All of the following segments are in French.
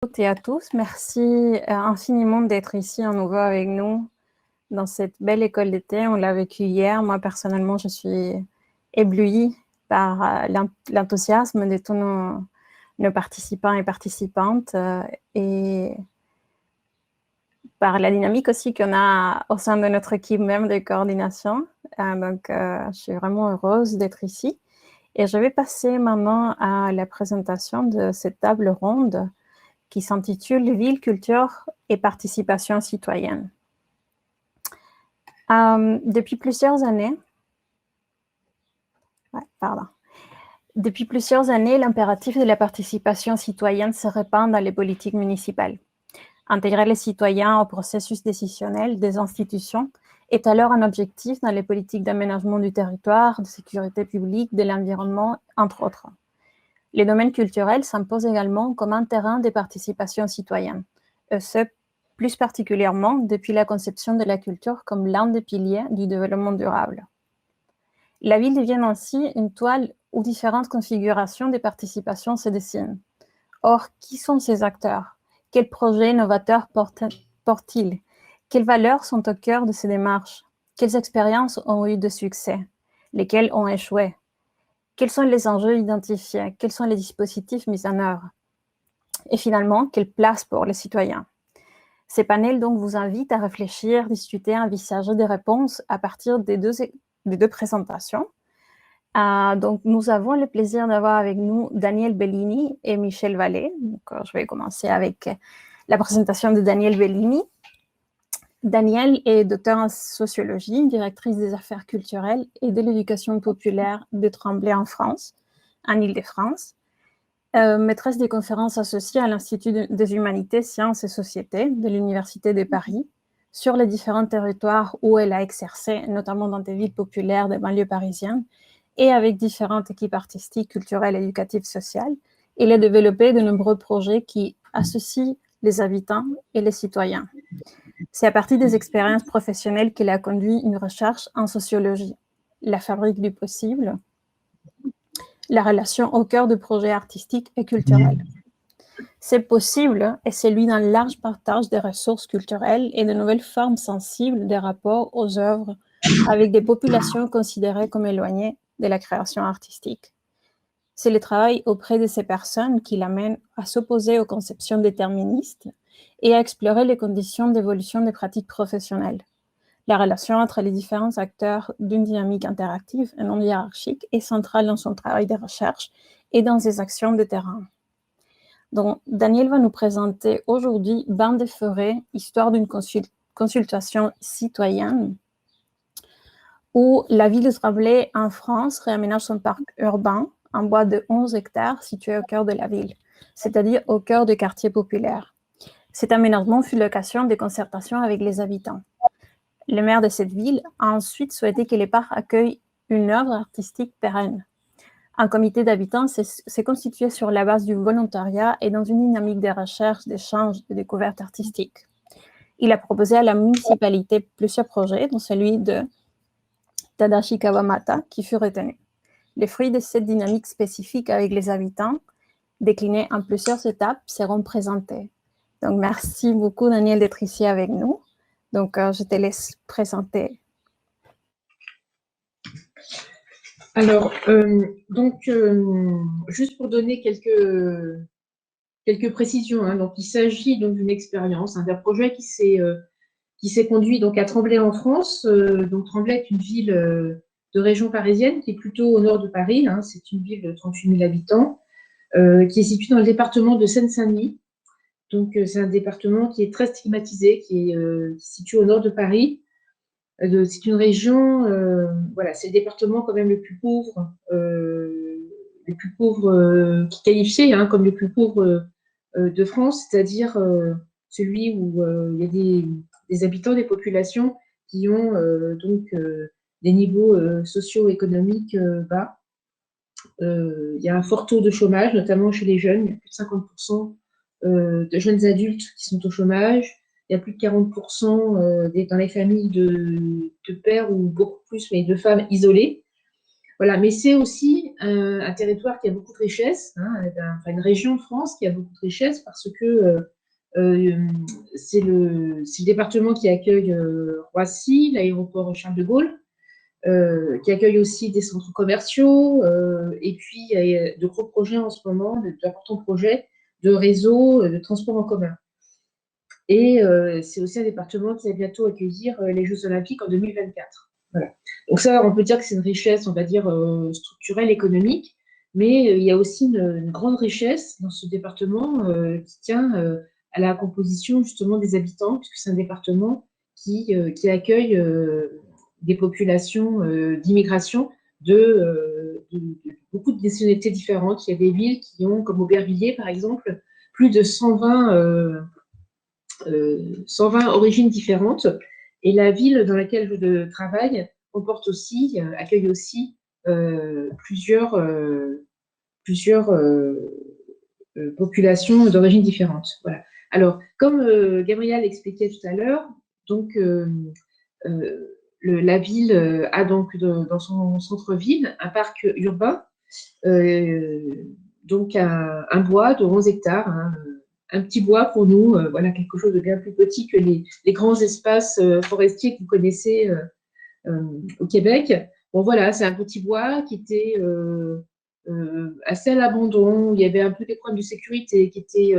toutes et à tous. Merci infiniment d'être ici à nouveau avec nous dans cette belle école d'été. On l'a vécu hier. Moi, personnellement, je suis éblouie par l'enthousiasme de tous nos participants et participantes et par la dynamique aussi qu'on a au sein de notre équipe même de coordination. Je suis vraiment heureuse d'être ici. Et je vais passer maintenant à la présentation de cette table ronde qui s'intitule « Ville, culture et participation citoyenne ». Depuis plusieurs années, l'impératif de la participation citoyenne se répand dans les politiques municipales. Intégrer les citoyens au processus décisionnel des institutions est alors un objectif dans les politiques d'aménagement du territoire, de sécurité publique, de l'environnement, entre autres. Les domaines culturels s'imposent également comme un terrain de participation citoyenne, et ce, plus particulièrement depuis la conception de la culture comme l'un des piliers du développement durable. La ville devient ainsi une toile où différentes configurations de participation se dessinent. Or, qui sont ces acteurs? Quels projets novateurs portent-ils? Quelles valeurs sont au cœur de ces démarches? Quelles expériences ont eu de succès? Lesquelles ont échoué? Quels sont les enjeux identifiés? Quels sont les dispositifs mis en œuvre? Et finalement, quelle place pour les citoyens? Ces panels donc vous invitent à réfléchir, discuter, envisager des réponses à partir des deux présentations. Donc, nous avons le plaisir d'avoir avec nous Daniel Bellini et Michel Vallée. Donc, je vais commencer avec la présentation de Daniel Bellini. Daniel est docteur en sociologie, directrice des affaires culturelles et de l'éducation populaire de Tremblay en France, en Île-de-France. Maîtresse des conférences associée à l'Institut des humanités, sciences et sociétés de l'Université de Paris, sur les différents territoires où elle a exercé, notamment dans des villes populaires des banlieues parisiennes, et avec différentes équipes artistiques, culturelles, éducatives, sociales. Elle a développé de nombreux projets qui associent les habitants et les citoyens. C'est à partir des expériences professionnelles qu'elle a conduit une recherche en sociologie, la fabrique du possible, la relation au cœur de projets artistiques et culturels. C'est possible et celui d'un large partage des ressources culturelles et de nouvelles formes sensibles des rapports aux œuvres avec des populations considérées comme éloignées de la création artistique. C'est le travail auprès de ces personnes qui l'amène à s'opposer aux conceptions déterministes et à explorer les conditions d'évolution des pratiques professionnelles. La relation entre les différents acteurs d'une dynamique interactive et non hiérarchique est centrale dans son travail de recherche et dans ses actions de terrain. Donc, Daniel va nous présenter aujourd'hui Bains des forêts, histoire d'une consultation citoyenne, où la ville de Tremblay en France réaménage son parc urbain en bois de 11 hectares situé au cœur de la ville, c'est-à-dire au cœur des quartiers populaires. Cet aménagement fut l'occasion de concertations avec les habitants. Le maire de cette ville a ensuite souhaité que les parcs accueillent une œuvre artistique pérenne. Un comité d'habitants s'est constitué sur la base du volontariat et dans une dynamique de recherche, d'échange, de découverte artistique. Il a proposé à la municipalité plusieurs projets, dont celui de Tadashi Kawamata, qui fut retenu. Les fruits de cette dynamique spécifique avec les habitants, déclinés en plusieurs étapes, seront présentés. Donc, merci beaucoup, Daniel, d'être ici avec nous. Donc, je te laisse présenter. Alors, juste pour donner quelques précisions, hein, donc il s'agit donc d'une expérience, d'un projet qui s'est conduit donc à Tremblay en France. Donc Tremblay est une ville de région parisienne qui est plutôt au nord de Paris. Hein, c'est une ville de 38 000 habitants qui est située dans le département de Seine-Saint-Denis. Donc c'est un département qui est très stigmatisé, qui est situé au nord de Paris. C'est une région, voilà, c'est le département quand même le plus pauvre qui est qualifié hein, comme le plus pauvre de France, c'est-à-dire celui où il y a des habitants, des populations qui ont des niveaux socio-économiques bas. Il y a un fort taux de chômage, notamment chez les jeunes. Il y a plus de 50% de jeunes adultes qui sont au chômage. Il y a plus de 40% dans les familles de pères ou beaucoup plus, mais de femmes isolées. Voilà, mais c'est aussi un territoire qui a beaucoup de richesses, hein, enfin, une région de France qui a beaucoup de richesses parce que c'est le département qui accueille Roissy, l'aéroport Charles de Gaulle, qui accueille aussi des centres commerciaux, et puis il y a de gros projets en ce moment, d'importants projets de réseau, de transport en commun. Et c'est aussi un département qui va bientôt accueillir les Jeux Olympiques en 2024. Voilà. Donc ça, on peut dire que c'est une richesse, on va dire, structurelle, économique, mais il y a aussi une grande richesse dans ce département qui tient à la composition justement des habitants, puisque c'est un département qui accueille des populations d'immigration de beaucoup de nationalités différentes. Il y a des villes qui ont, comme Aubervilliers par exemple, plus de 120 origines différentes. Et la ville dans laquelle je travaille comporte aussi, accueille aussi plusieurs populations d'origines différentes. Voilà. Alors, comme Gabriel expliquait tout à l'heure, donc la ville a donc dans son centre-ville un parc urbain, donc un bois de 11 hectares, hein, un petit bois pour nous, voilà, quelque chose de bien plus petit que les grands espaces forestiers que vous connaissez au Québec. Bon, voilà, c'est un petit bois qui était assez à l'abandon, où il y avait un peu des problèmes de sécurité, qui était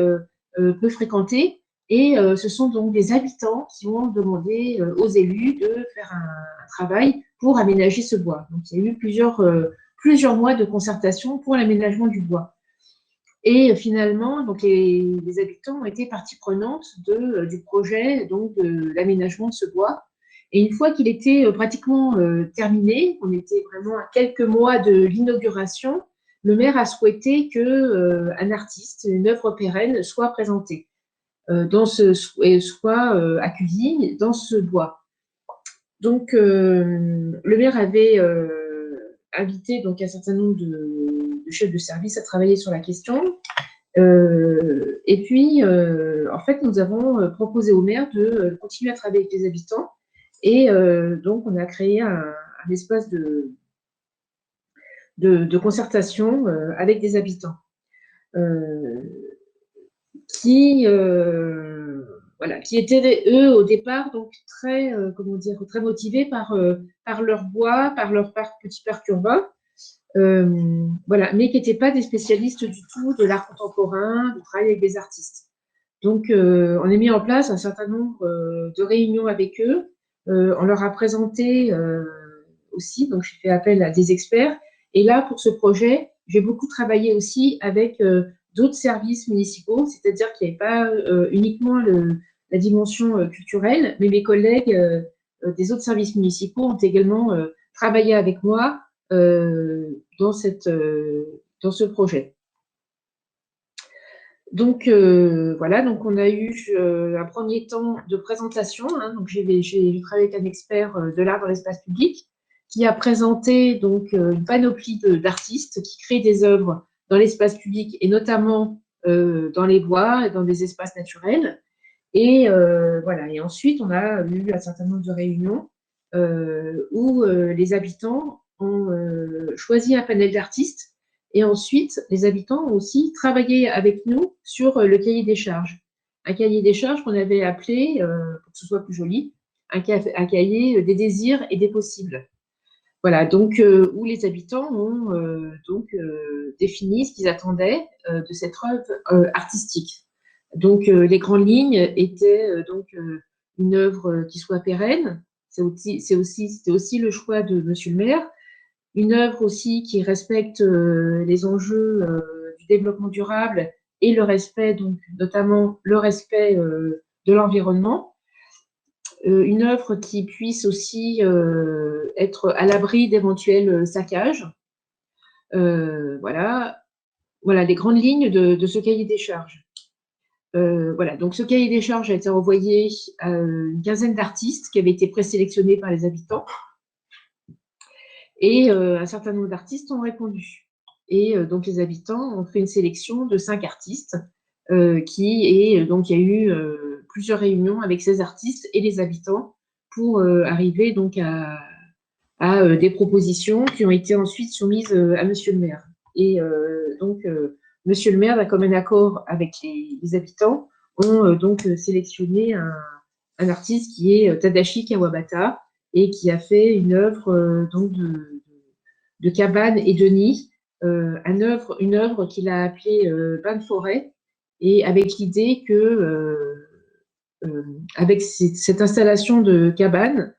peu fréquenté. Et ce sont donc des habitants qui ont demandé aux élus de faire un travail pour aménager ce bois. Donc, il y a eu plusieurs mois de concertation pour l'aménagement du bois. Et finalement, donc les habitants ont été partie prenante du projet, donc de l'aménagement de ce bois. Et une fois qu'il était pratiquement terminé, on était vraiment à quelques mois de l'inauguration, le maire a souhaité qu'un artiste, une œuvre pérenne, soit présentée, soit accueillie dans ce bois. Donc, le maire avait invité donc un certain nombre de chefs de service à travailler sur la question. Et puis, en fait, nous avons proposé au maire de continuer à travailler avec les habitants. Et donc, on a créé un espace de concertation avec des habitants qui étaient, eux, au départ, donc très, très motivés par leur bois, par leur petit parc urbain. Mais qui n'étaient pas des spécialistes du tout de l'art contemporain, de travailler avec des artistes. Donc, on a mis en place un certain nombre de réunions avec eux. On leur a présenté aussi, donc j'ai fait appel à des experts. Et là, pour ce projet, j'ai beaucoup travaillé aussi avec d'autres services municipaux, c'est-à-dire qu'il n'y avait pas uniquement la dimension culturelle, mais mes collègues des autres services municipaux ont également travaillé avec moi dans ce projet. Donc, voilà, donc on a eu un premier temps de présentation. Hein, donc, j'ai travaillé avec un expert de l'art dans l'espace public qui a présenté donc une panoplie d'artistes qui créent des œuvres dans l'espace public et notamment dans les bois et dans des espaces naturels. Et voilà. Et ensuite, on a eu un certain nombre de réunions où les habitants ont choisi un panel d'artistes. Et ensuite, les habitants ont aussi travaillé avec nous sur le cahier des charges. Un cahier des charges qu'on avait appelé, pour que ce soit plus joli, un cahier des désirs et des possibles. Voilà, donc où les habitants ont défini ce qu'ils attendaient de cette œuvre artistique. Donc, les grandes lignes étaient une œuvre qui soit pérenne. C'était aussi le choix de Monsieur le maire. Une œuvre aussi qui respecte les enjeux du développement durable et le respect, donc notamment le respect de l'environnement. Une œuvre qui puisse aussi être à l'abri d'éventuels saccages. Voilà les grandes lignes de ce cahier des charges. Voilà, donc ce cahier des charges a été envoyé à une quinzaine d'artistes qui avaient été présélectionnés par les habitants. Et un certain nombre d'artistes ont répondu. Et donc, les habitants ont fait une sélection de 5 artistes donc, il y a eu plusieurs réunions avec ces artistes et les habitants pour arriver donc à à des propositions qui ont été ensuite soumises à Monsieur le maire. Et donc, Monsieur le maire, d'un commun accord avec les habitants, ont donc sélectionné un artiste qui est Tadashi Kawabata et qui a fait une œuvre donc de cabane et de nid, une œuvre qu'il a appelée Bain de forêt, et avec l'idée que avec cette installation de cabane,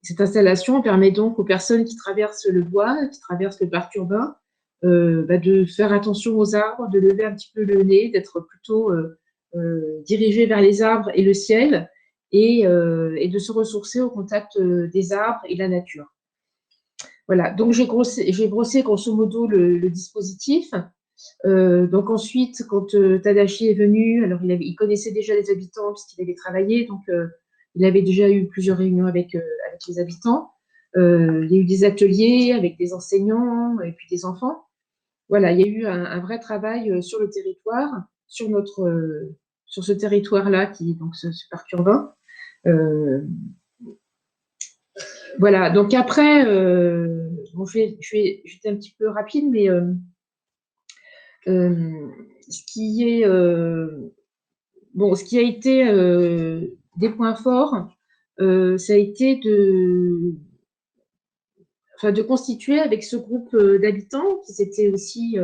cette installation permet donc aux personnes qui traversent le bois, qui traversent le parc urbain, de faire attention aux arbres, de lever un petit peu le nez, d'être plutôt dirigé vers les arbres et le ciel, et de se ressourcer au contact des arbres et de la nature. Voilà, donc j'ai brossé grosso modo le dispositif. Donc ensuite, quand Tadashi est venu, alors il connaissait déjà les habitants puisqu'il avait travaillé, donc il avait déjà eu plusieurs réunions avec les habitants. Il y a eu des ateliers avec des enseignants et puis des enfants. Voilà, il y a eu un vrai travail sur le territoire, sur ce territoire-là qui est donc ce parc urbain. Voilà, donc après, bon, je vais être un petit peu rapide, mais ce qui a été des points forts, ça a été de constituer avec ce groupe d'habitants qui s'étaient aussi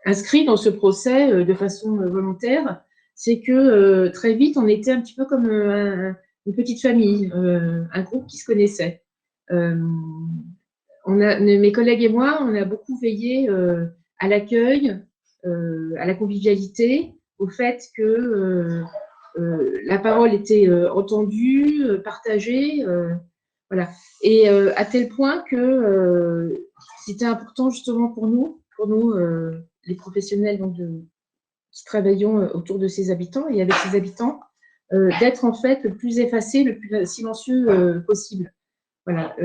inscrits dans ce procès de façon volontaire. C'est que très vite, on était un petit peu comme une petite famille, un groupe qui se connaissait. Mes collègues et moi, on a beaucoup veillé à l'accueil, à la convivialité, au fait que la parole était entendue, partagée, voilà. Et à tel point que c'était important justement pour nous les professionnels donc qui travaillons autour de ces habitants et avec ces habitants, d'être en fait le plus effacé, le plus silencieux possible. Voilà.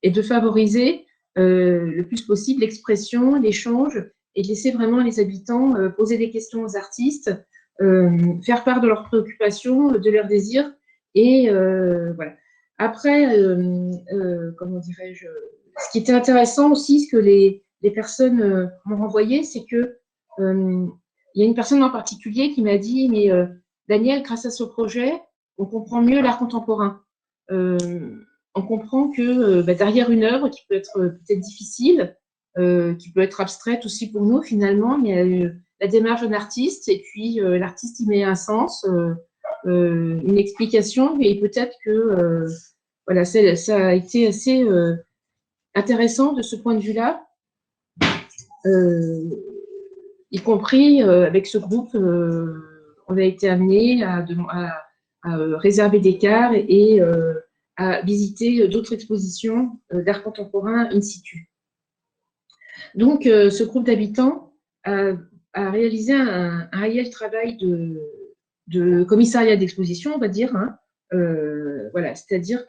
Et de favoriser le plus possible l'expression, l'échange, et de laisser vraiment les habitants poser des questions aux artistes, faire part de leurs préoccupations, de leurs désirs. Et voilà. Après, comment dirais-je, ce qui était intéressant aussi, ce que les personnes m'ont renvoyé, c'est que il y a une personne en particulier qui m'a dit, mais Daniel, grâce à ce projet, on comprend mieux l'art contemporain. On comprend que derrière une œuvre qui peut être peut-être difficile, qui peut être abstraite aussi pour nous finalement, il y a la démarche d'un artiste et puis l'artiste y met un sens, une explication, et peut-être que voilà, ça a été assez intéressant de ce point de vue-là, y compris avec ce groupe, on a été amené à réserver des cars et à visiter d'autres expositions d'art contemporain in situ. Donc, ce groupe d'habitants a réalisé un réel travail de commissariat d'exposition, on va dire. Hein. Voilà, c'est-à-dire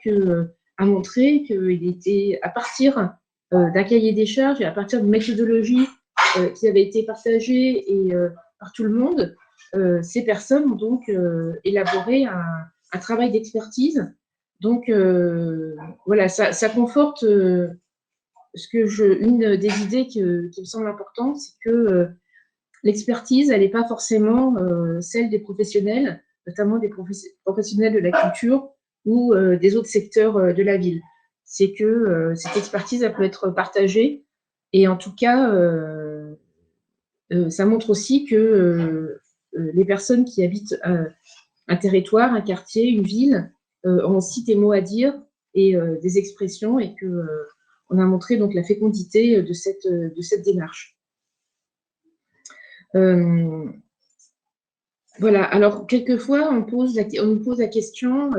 a montré qu'il était, à partir d'un cahier des charges et à partir d'une méthodologie qui avait été partagée par tout le monde, ces personnes ont donc élaboré un travail d'expertise. Donc, voilà, ça conforte une des idées qui me semble importante, c'est que l'expertise, elle n'est pas forcément celle des professionnels, notamment des professionnels de la culture ou des autres secteurs de la ville. C'est que cette expertise, elle peut être partagée, et en tout cas, ça montre aussi que les personnes qui habitent un territoire, un quartier, une ville, ont aussi des mots à dire et des expressions, et que on a montré donc la fécondité de cette démarche. Voilà, alors quelquefois on nous pose la question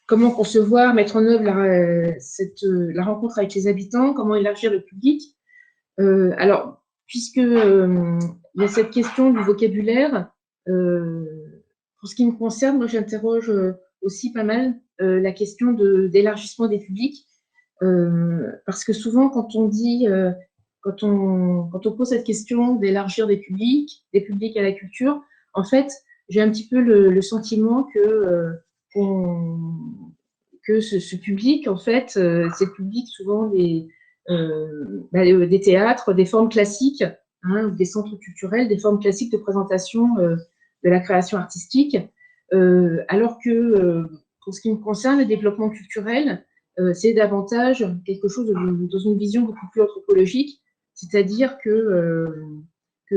comment concevoir, mettre en œuvre la rencontre avec les habitants, comment élargir le public. Alors, puisque il y a cette question du vocabulaire, pour ce qui me concerne, moi j'interroge aussi pas mal la question d'élargissement des publics, parce que souvent quand on dit, quand on pose cette question d'élargir des publics à la culture, en fait, j'ai un petit peu le sentiment que ce public, en fait, c'est le public souvent des théâtres, des formes classiques, hein, des centres culturels, des formes classiques de présentation de la création artistique, alors que pour ce qui me concerne, le développement culturel, c'est davantage quelque chose dans une vision beaucoup plus anthropologique, c'est-à-dire que à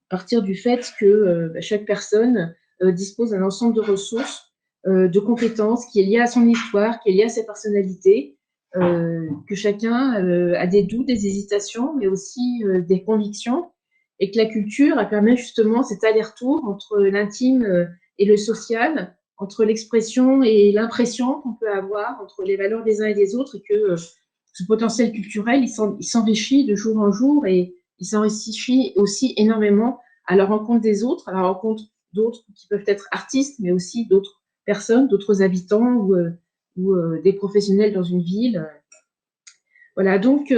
partir du fait que chaque personne dispose d'un ensemble de ressources, de compétences qui est lié à son histoire, qui est lié à sa personnalité, que chacun a des doutes, des hésitations, mais aussi des convictions, et que la culture elle permet justement cet aller-retour entre l'intime et le social, entre l'expression et l'impression qu'on peut avoir, entre les valeurs des uns et des autres, et que ce potentiel culturel, il s'enrichit de jour en jour, et il s'enrichit aussi énormément à la rencontre des autres, à la rencontre d'autres qui peuvent être artistes, mais aussi d'autres personnes, d'autres habitants ou des professionnels dans une ville. Voilà, donc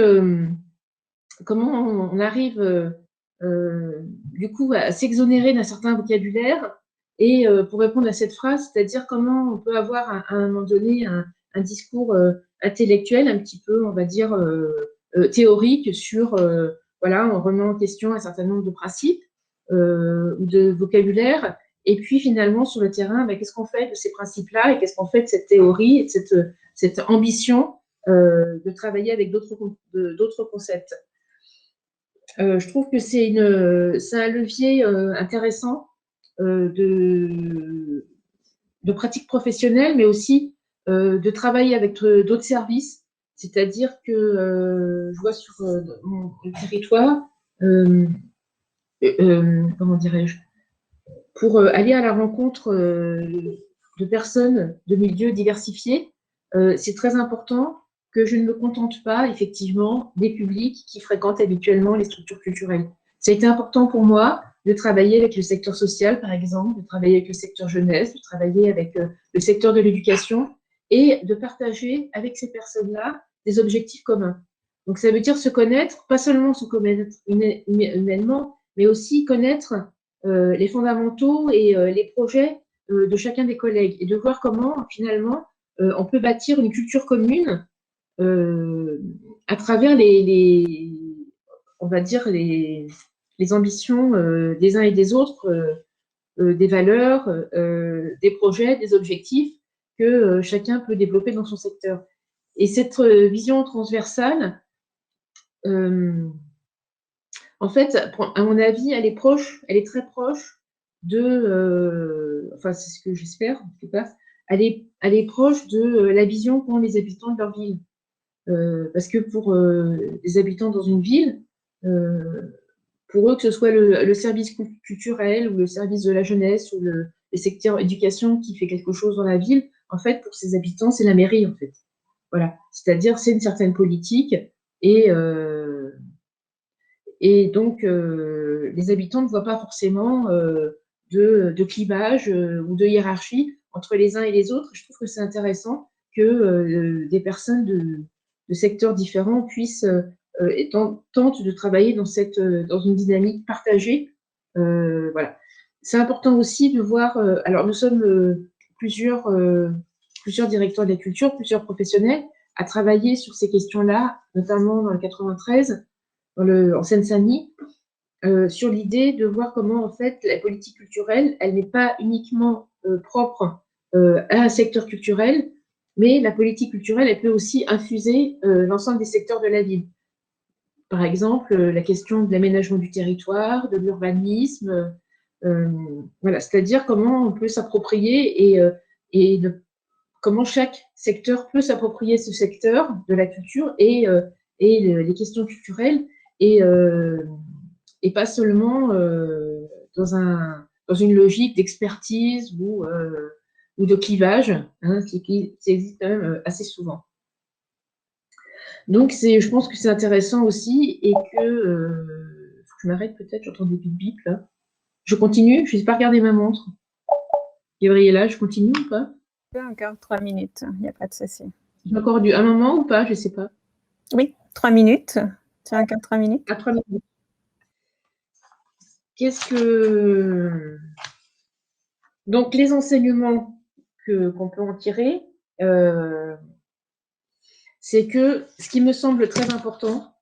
comment on arrive du coup à s'exonérer d'un certain vocabulaire et pour répondre à cette phrase, c'est-à-dire comment on peut avoir à un moment donné un discours intellectuel un petit peu, on va dire, théorique sur, voilà, on remet en question un certain nombre de principes ou de vocabulaire, et puis finalement sur le terrain, ben, qu'est-ce qu'on fait de ces principes-là et qu'est-ce qu'on fait de cette théorie et de cette ambition de travailler avec d'autres concepts. Je trouve que c'est un levier intéressant de pratique professionnelle, mais aussi de travailler avec d'autres services. C'est-à-dire que je vois sur mon territoire, comment dirais-je, pour aller à la rencontre de personnes de milieux diversifiés, c'est très important que je ne me contente pas effectivement des publics qui fréquentent habituellement les structures culturelles. Ça a été important pour moi de travailler avec le secteur social, par exemple, de travailler avec le secteur jeunesse, de travailler avec le secteur de l'éducation et de partager avec ces personnes-là des objectifs communs. Donc ça veut dire se connaître, pas seulement se connaître humainement, mais aussi connaître les fondamentaux et les projets de chacun des collègues et de voir comment finalement on peut bâtir une culture commune à travers on va dire les ambitions des uns et des autres, des valeurs, des projets, des objectifs que chacun peut développer dans son secteur. Et cette vision transversale, en fait, à mon avis, elle est très proche enfin c'est ce que j'espère en tout cas, elle est proche de la vision qu'ont les habitants de leur ville. Parce que pour les habitants dans une ville, pour eux, que ce soit le service culturel ou le service de la jeunesse ou le secteur éducation qui fait quelque chose dans la ville, en fait, pour ces habitants, c'est la mairie, en fait. Voilà. C'est-à-dire, c'est une certaine politique et, et donc, les habitants ne voient pas forcément de clivage ou de hiérarchie entre les uns et les autres. Je trouve que c'est intéressant que des personnes de secteurs différents puissent tentent de travailler dans une dynamique partagée. Voilà. C'est important aussi de voir. Alors, nous sommes plusieurs directeurs de la culture, plusieurs professionnels à travailler sur ces questions-là, notamment dans le 93, en Seine-Saint-Denis, sur l'idée de voir comment, en fait, la politique culturelle, elle n'est pas uniquement propre à un secteur culturel, mais la politique culturelle, elle peut aussi infuser l'ensemble des secteurs de la ville. Par exemple, la question de l'aménagement du territoire, de l'urbanisme, voilà, c'est-à-dire comment on peut s'approprier et comment chaque secteur peut s'approprier ce secteur de la culture et les questions culturelles et pas seulement dans une logique d'expertise ou de clivage, hein, qui existe quand même assez souvent. Donc, je pense que c'est intéressant aussi et que faut que je m'arrête peut-être, j'entends des bip là. Je continue, je n'ai pas regardé ma montre. Gabriella, je continue ou pas? Encore 3 minutes, il n'y a pas de souci. J'ai encore un moment ou pas? Je ne sais pas. Oui, 3 minutes. Tu as encore 3 minutes? 3 minutes. Qu'est-ce que Donc, les enseignements qu'on peut en tirer, c'est que ce qui me semble très important,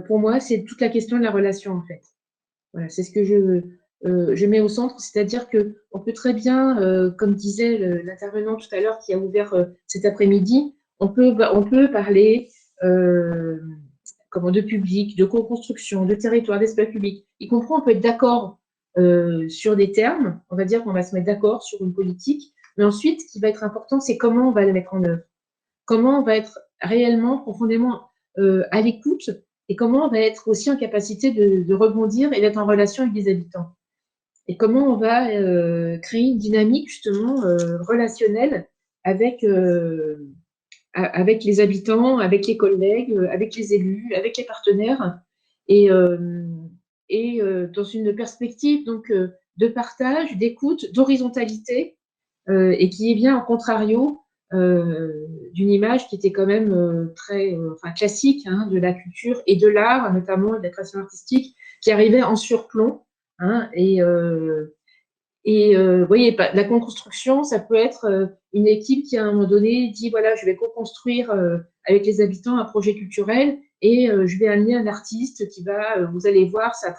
pour moi, c'est toute la question de la relation, en fait. Voilà, c'est ce que je mets au centre, c'est-à-dire qu'on peut très bien, comme disait l'intervenant tout à l'heure qui a ouvert cet après-midi, on peut parler de public, de co-construction, de territoire, d'espace public. Y compris, on peut être d'accord sur des termes, on va dire qu'on va se mettre d'accord sur une politique, mais ensuite, ce qui va être important, c'est comment on va la mettre en œuvre, comment on va être réellement, profondément à l'écoute et comment on va être aussi en capacité de rebondir et d'être en relation avec les habitants. Et comment on va créer une dynamique justement relationnelle avec, avec les habitants, avec les collègues, avec les élus, avec les partenaires, et, dans une perspective donc, de partage, d'écoute, d'horizontalité, et qui est bien en contrario d'une image qui était quand même très classique hein, de la culture et de l'art, notamment de la création artistique, qui arrivait en surplomb. Hein, vous voyez, la co-construction, ça peut être une équipe qui, à un moment donné, dit voilà, je vais co-construire avec les habitants un projet culturel et je vais amener un artiste qui va, vous allez voir, c'est un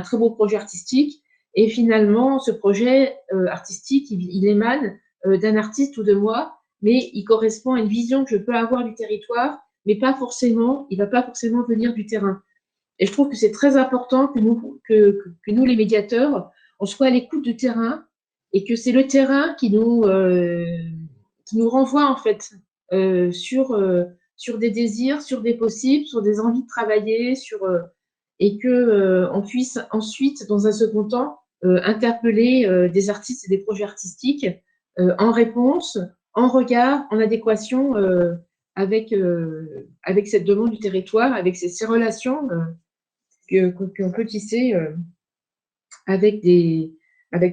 très beau projet artistique. Et finalement, ce projet artistique, il émane d'un artiste ou de moi, mais il correspond à une vision que je peux avoir du territoire, mais pas forcément, il ne va pas forcément venir du terrain. Et je trouve que c'est très important que nous, les médiateurs, on soit à l'écoute du terrain et que c'est le terrain qui nous renvoie en fait sur des désirs, sur des possibles, sur des envies de travailler, et que on puisse ensuite, dans un second temps, interpeller des artistes et des projets artistiques en réponse, en regard, en adéquation avec cette demande du territoire, avec ces relations qu'on peut tisser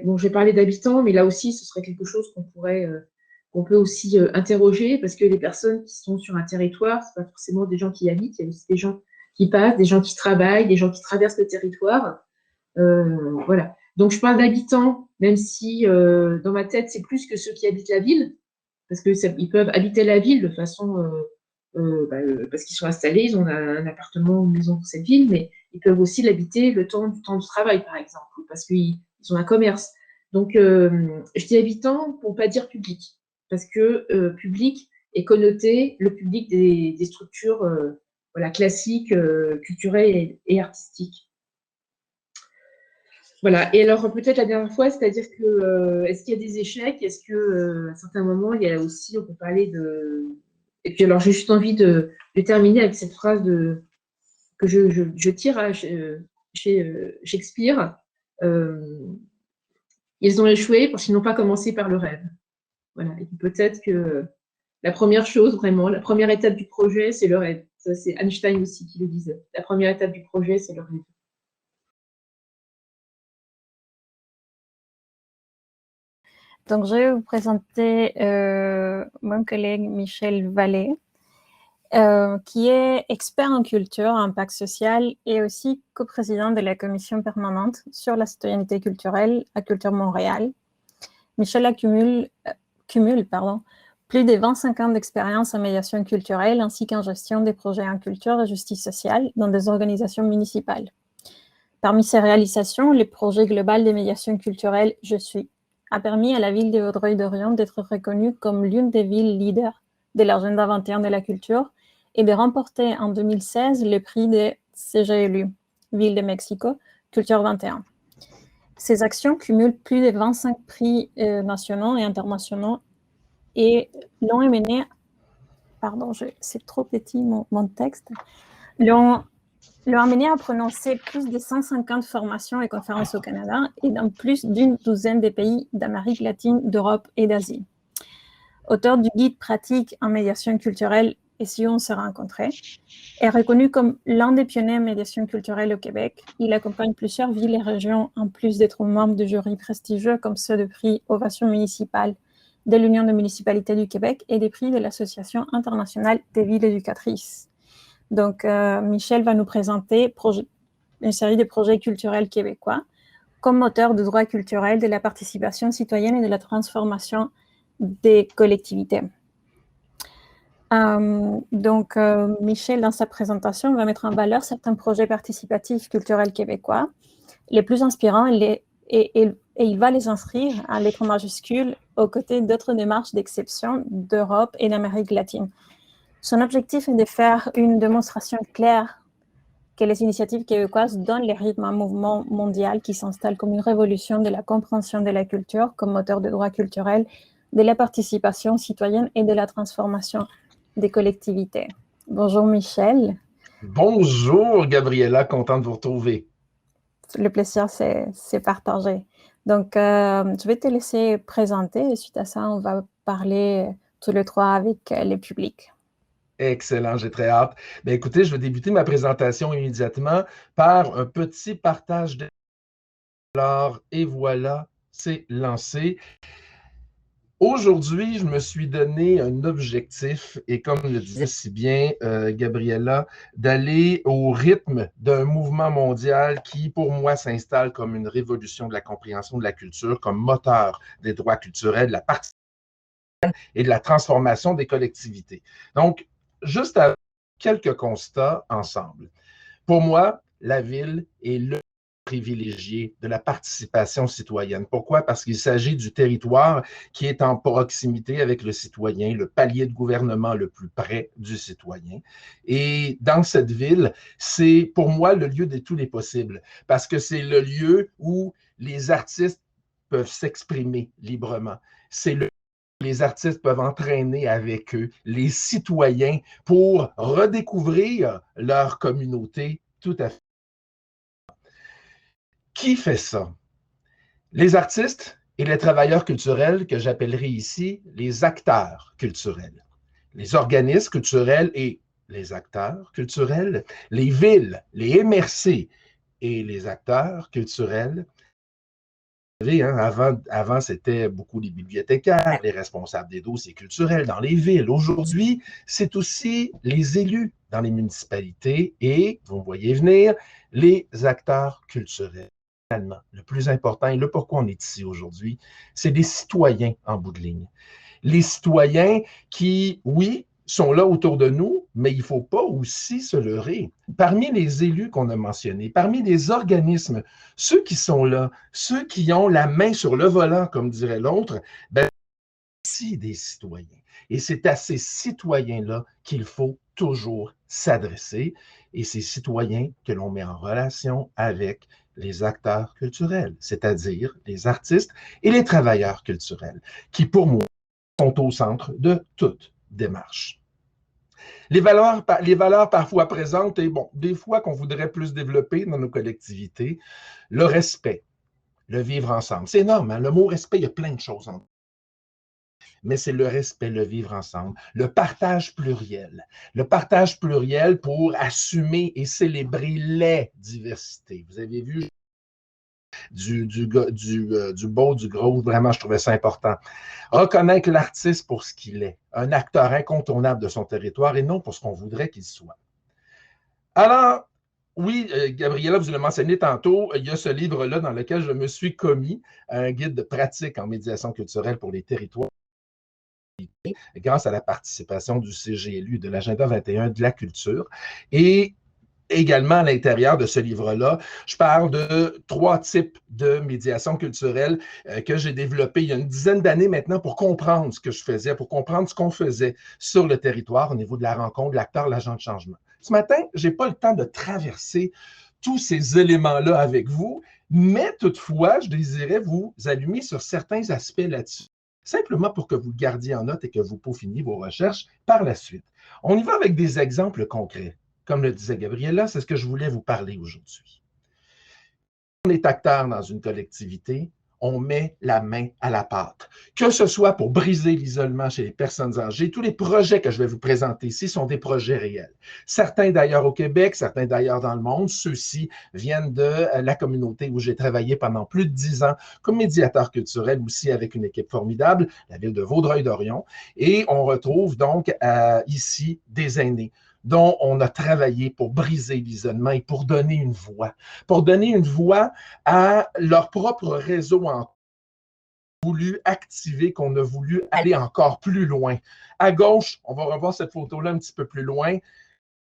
bon, j'ai parlé d'habitants, mais là aussi, ce serait quelque chose qu'on peut aussi interroger, parce que les personnes qui sont sur un territoire, c'est pas forcément des gens qui y habitent, il y a aussi des gens qui passent, des gens qui travaillent, des gens qui traversent le territoire. Voilà. Donc, je parle d'habitants, même si dans ma tête, c'est plus que ceux qui habitent la ville, parce qu'ils peuvent habiter la ville de façon parce qu'ils sont installés, ils ont un appartement ou une maison dans cette ville, mais ils peuvent aussi l'habiter du temps de travail, par exemple, parce qu'ils ont un commerce. Donc, je dis habitant pour ne pas dire public, parce que public est connoté le public des structures voilà, classiques, culturelles et artistiques. Voilà. Et alors, peut-être la dernière fois, c'est-à-dire que est-ce qu'il y a des échecs? Est-ce que à certains moments, il y a aussi, on peut parler de. Et puis, alors, j'ai juste envie de terminer avec cette phrase que je tire à chez Shakespeare. Ils ont échoué parce qu'ils n'ont pas commencé par le rêve. Voilà. Et peut-être que la première chose, vraiment, la première étape du projet, c'est le rêve. Ça, c'est Einstein aussi qui le disait. La première étape du projet, c'est le rêve. Donc, je vais vous présenter mon collègue Michel Vallée, qui est expert en culture, impact social et aussi coprésident de la commission permanente sur la citoyenneté culturelle à Culture Montréal. Michel cumule plus de 25 ans d'expérience en médiation culturelle ainsi qu'en gestion des projets en culture et justice sociale dans des organisations municipales. Parmi ses réalisations, le projet global de médiation culturelle « Je suis » a permis à la ville de Vaudreuil-Dorion d'être reconnue comme l'une des villes leaders de l'agenda 21 de la culture et de remporter en 2016 le prix de CGLU, Ville de Mexico, Culture 21. Ces actions cumulent plus de 25 prix nationaux et internationaux et l'ont amené, c'est trop petit mon texte, l'ont amené à prononcer plus de 150 formations et conférences au Canada et dans plus d'une douzaine de pays d'Amérique latine, d'Europe et d'Asie. Auteur du guide pratique en médiation culturelle « Et si on se rencontrait », est reconnu comme l'un des pionniers en médiation culturelle au Québec. Il accompagne plusieurs villes et régions, en plus d'être membre de jurys prestigieux comme ceux de prix Ovation municipale de l'Union des municipalités du Québec et des prix de l'Association internationale des villes éducatrices. Donc, Michel va nous présenter une série de projets culturels québécois comme moteur de droits culturels, de la participation citoyenne et de la transformation des collectivités. Michel, dans sa présentation, va mettre en valeur certains projets participatifs culturels québécois, les plus inspirants, et il va les inscrire en lettres majuscules aux côtés d'autres démarches d'exception d'Europe et d'Amérique latine. Son objectif est de faire une démonstration claire que les initiatives québécoises donnent les rythmes à un mouvement mondial qui s'installe comme une révolution de la compréhension de la culture comme moteur de droits culturels, de la participation citoyenne et de la transformation des collectivités. Bonjour Michel. Bonjour Gabriella, content de vous retrouver. Le plaisir, c'est partagé. Donc, je vais te laisser présenter et suite à ça, on va parler tous les trois avec le public. Excellent, j'ai très hâte. Bien, écoutez, je vais débuter ma présentation immédiatement par un petit partage de... Alors, et voilà, c'est lancé. Aujourd'hui, je me suis donné un objectif, et comme le disait si bien Gabriella, d'aller au rythme d'un mouvement mondial qui, pour moi, s'installe comme une révolution de la compréhension de la culture, comme moteur des droits culturels, de la participation et de la transformation des collectivités. Donc, juste à quelques constats ensemble. Pour moi, la ville est le privilégié de la participation citoyenne. Pourquoi? Parce qu'il s'agit du territoire qui est en proximité avec le citoyen, le palier de gouvernement le plus près du citoyen. Et dans cette ville, c'est pour moi le lieu de tous les possibles, parce que c'est le lieu où les artistes peuvent s'exprimer librement. C'est le les artistes peuvent entraîner avec eux les citoyens pour redécouvrir leur communauté tout à fait. Qui fait ça? Les artistes et les travailleurs culturels que j'appellerai ici les acteurs culturels. Les organismes culturels et les acteurs culturels, les villes, les MRC et les acteurs culturels. Vous savez, avant c'était beaucoup les bibliothécaires, les responsables des dossiers culturels dans les villes. Aujourd'hui, c'est aussi les élus dans les municipalités et, vous me voyez venir, les acteurs culturels. Finalement, le plus important et le pourquoi on est ici aujourd'hui, c'est des citoyens en bout de ligne. Les citoyens qui, oui, sont là autour de nous, mais il ne faut pas aussi se leurrer. Parmi les élus qu'on a mentionnés, parmi les organismes, ceux qui sont là, ceux qui ont la main sur le volant, comme dirait l'autre, ben, c'est des citoyens. Et c'est à ces citoyens-là qu'il faut toujours s'adresser. Et ces citoyens que l'on met en relation avec les acteurs culturels, c'est-à-dire les artistes et les travailleurs culturels, qui, pour moi, sont au centre de toute démarche. Les valeurs parfois présentes, et bon, des fois qu'on voudrait plus développer dans nos collectivités, le respect, le vivre ensemble. C'est énorme, hein? Le mot respect, il y a plein de choses en mais c'est le respect, le vivre ensemble, le partage pluriel pour assumer et célébrer les diversités. Vous avez vu du beau, du gros, vraiment, je trouvais ça important. Reconnaître l'artiste pour ce qu'il est, un acteur incontournable de son territoire et non pour ce qu'on voudrait qu'il soit. Alors, oui, Gabriella, vous l'avez mentionné tantôt, il y a ce livre-là dans lequel je me suis commis, un guide de pratique en médiation culturelle pour les territoires, grâce à la participation du CGLU, de l'Agenda 21 de la culture. Et également, à l'intérieur de ce livre-là, je parle de 3 types de médiation culturelle que j'ai développées il y a une dizaine d'années maintenant pour comprendre ce que je faisais, pour comprendre ce qu'on faisait sur le territoire au niveau de la rencontre, de l'acteur, l'agent de changement. Ce matin, je n'ai pas le temps de traverser tous ces éléments-là avec vous, mais toutefois, je désirais vous allumer sur certains aspects là-dessus, simplement pour que vous le gardiez en note et que vous peaufiniez vos recherches par la suite. On y va avec des exemples concrets. Comme le disait Gabriella, c'est ce que je voulais vous parler aujourd'hui. On est acteur dans une collectivité, on met la main à la pâte. Que ce soit pour briser l'isolement chez les personnes âgées, tous les projets que je vais vous présenter ici sont des projets réels. Certains d'ailleurs au Québec, certains d'ailleurs dans le monde, ceux-ci viennent de la communauté où j'ai travaillé pendant plus de 10 ans comme médiateur culturel aussi avec une équipe formidable, la ville de Vaudreuil-Dorion. Et on retrouve donc ici des aînés. dont on a travaillé pour briser l'isolement et pour donner une voix à leur propre réseau en voulu activer, qu'on a voulu aller encore plus loin. À gauche, on va revoir cette photo-là un petit peu plus loin,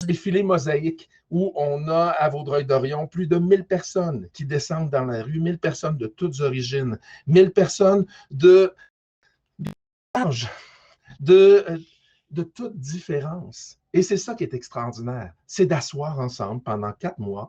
défilé mosaïque où on a à Vaudreuil-Dorion plus de 1000 personnes qui descendent dans la rue, 1000 personnes de toutes origines, 1000 personnes d'âge, de toute différence. Et c'est ça qui est extraordinaire, c'est d'asseoir ensemble pendant 4 mois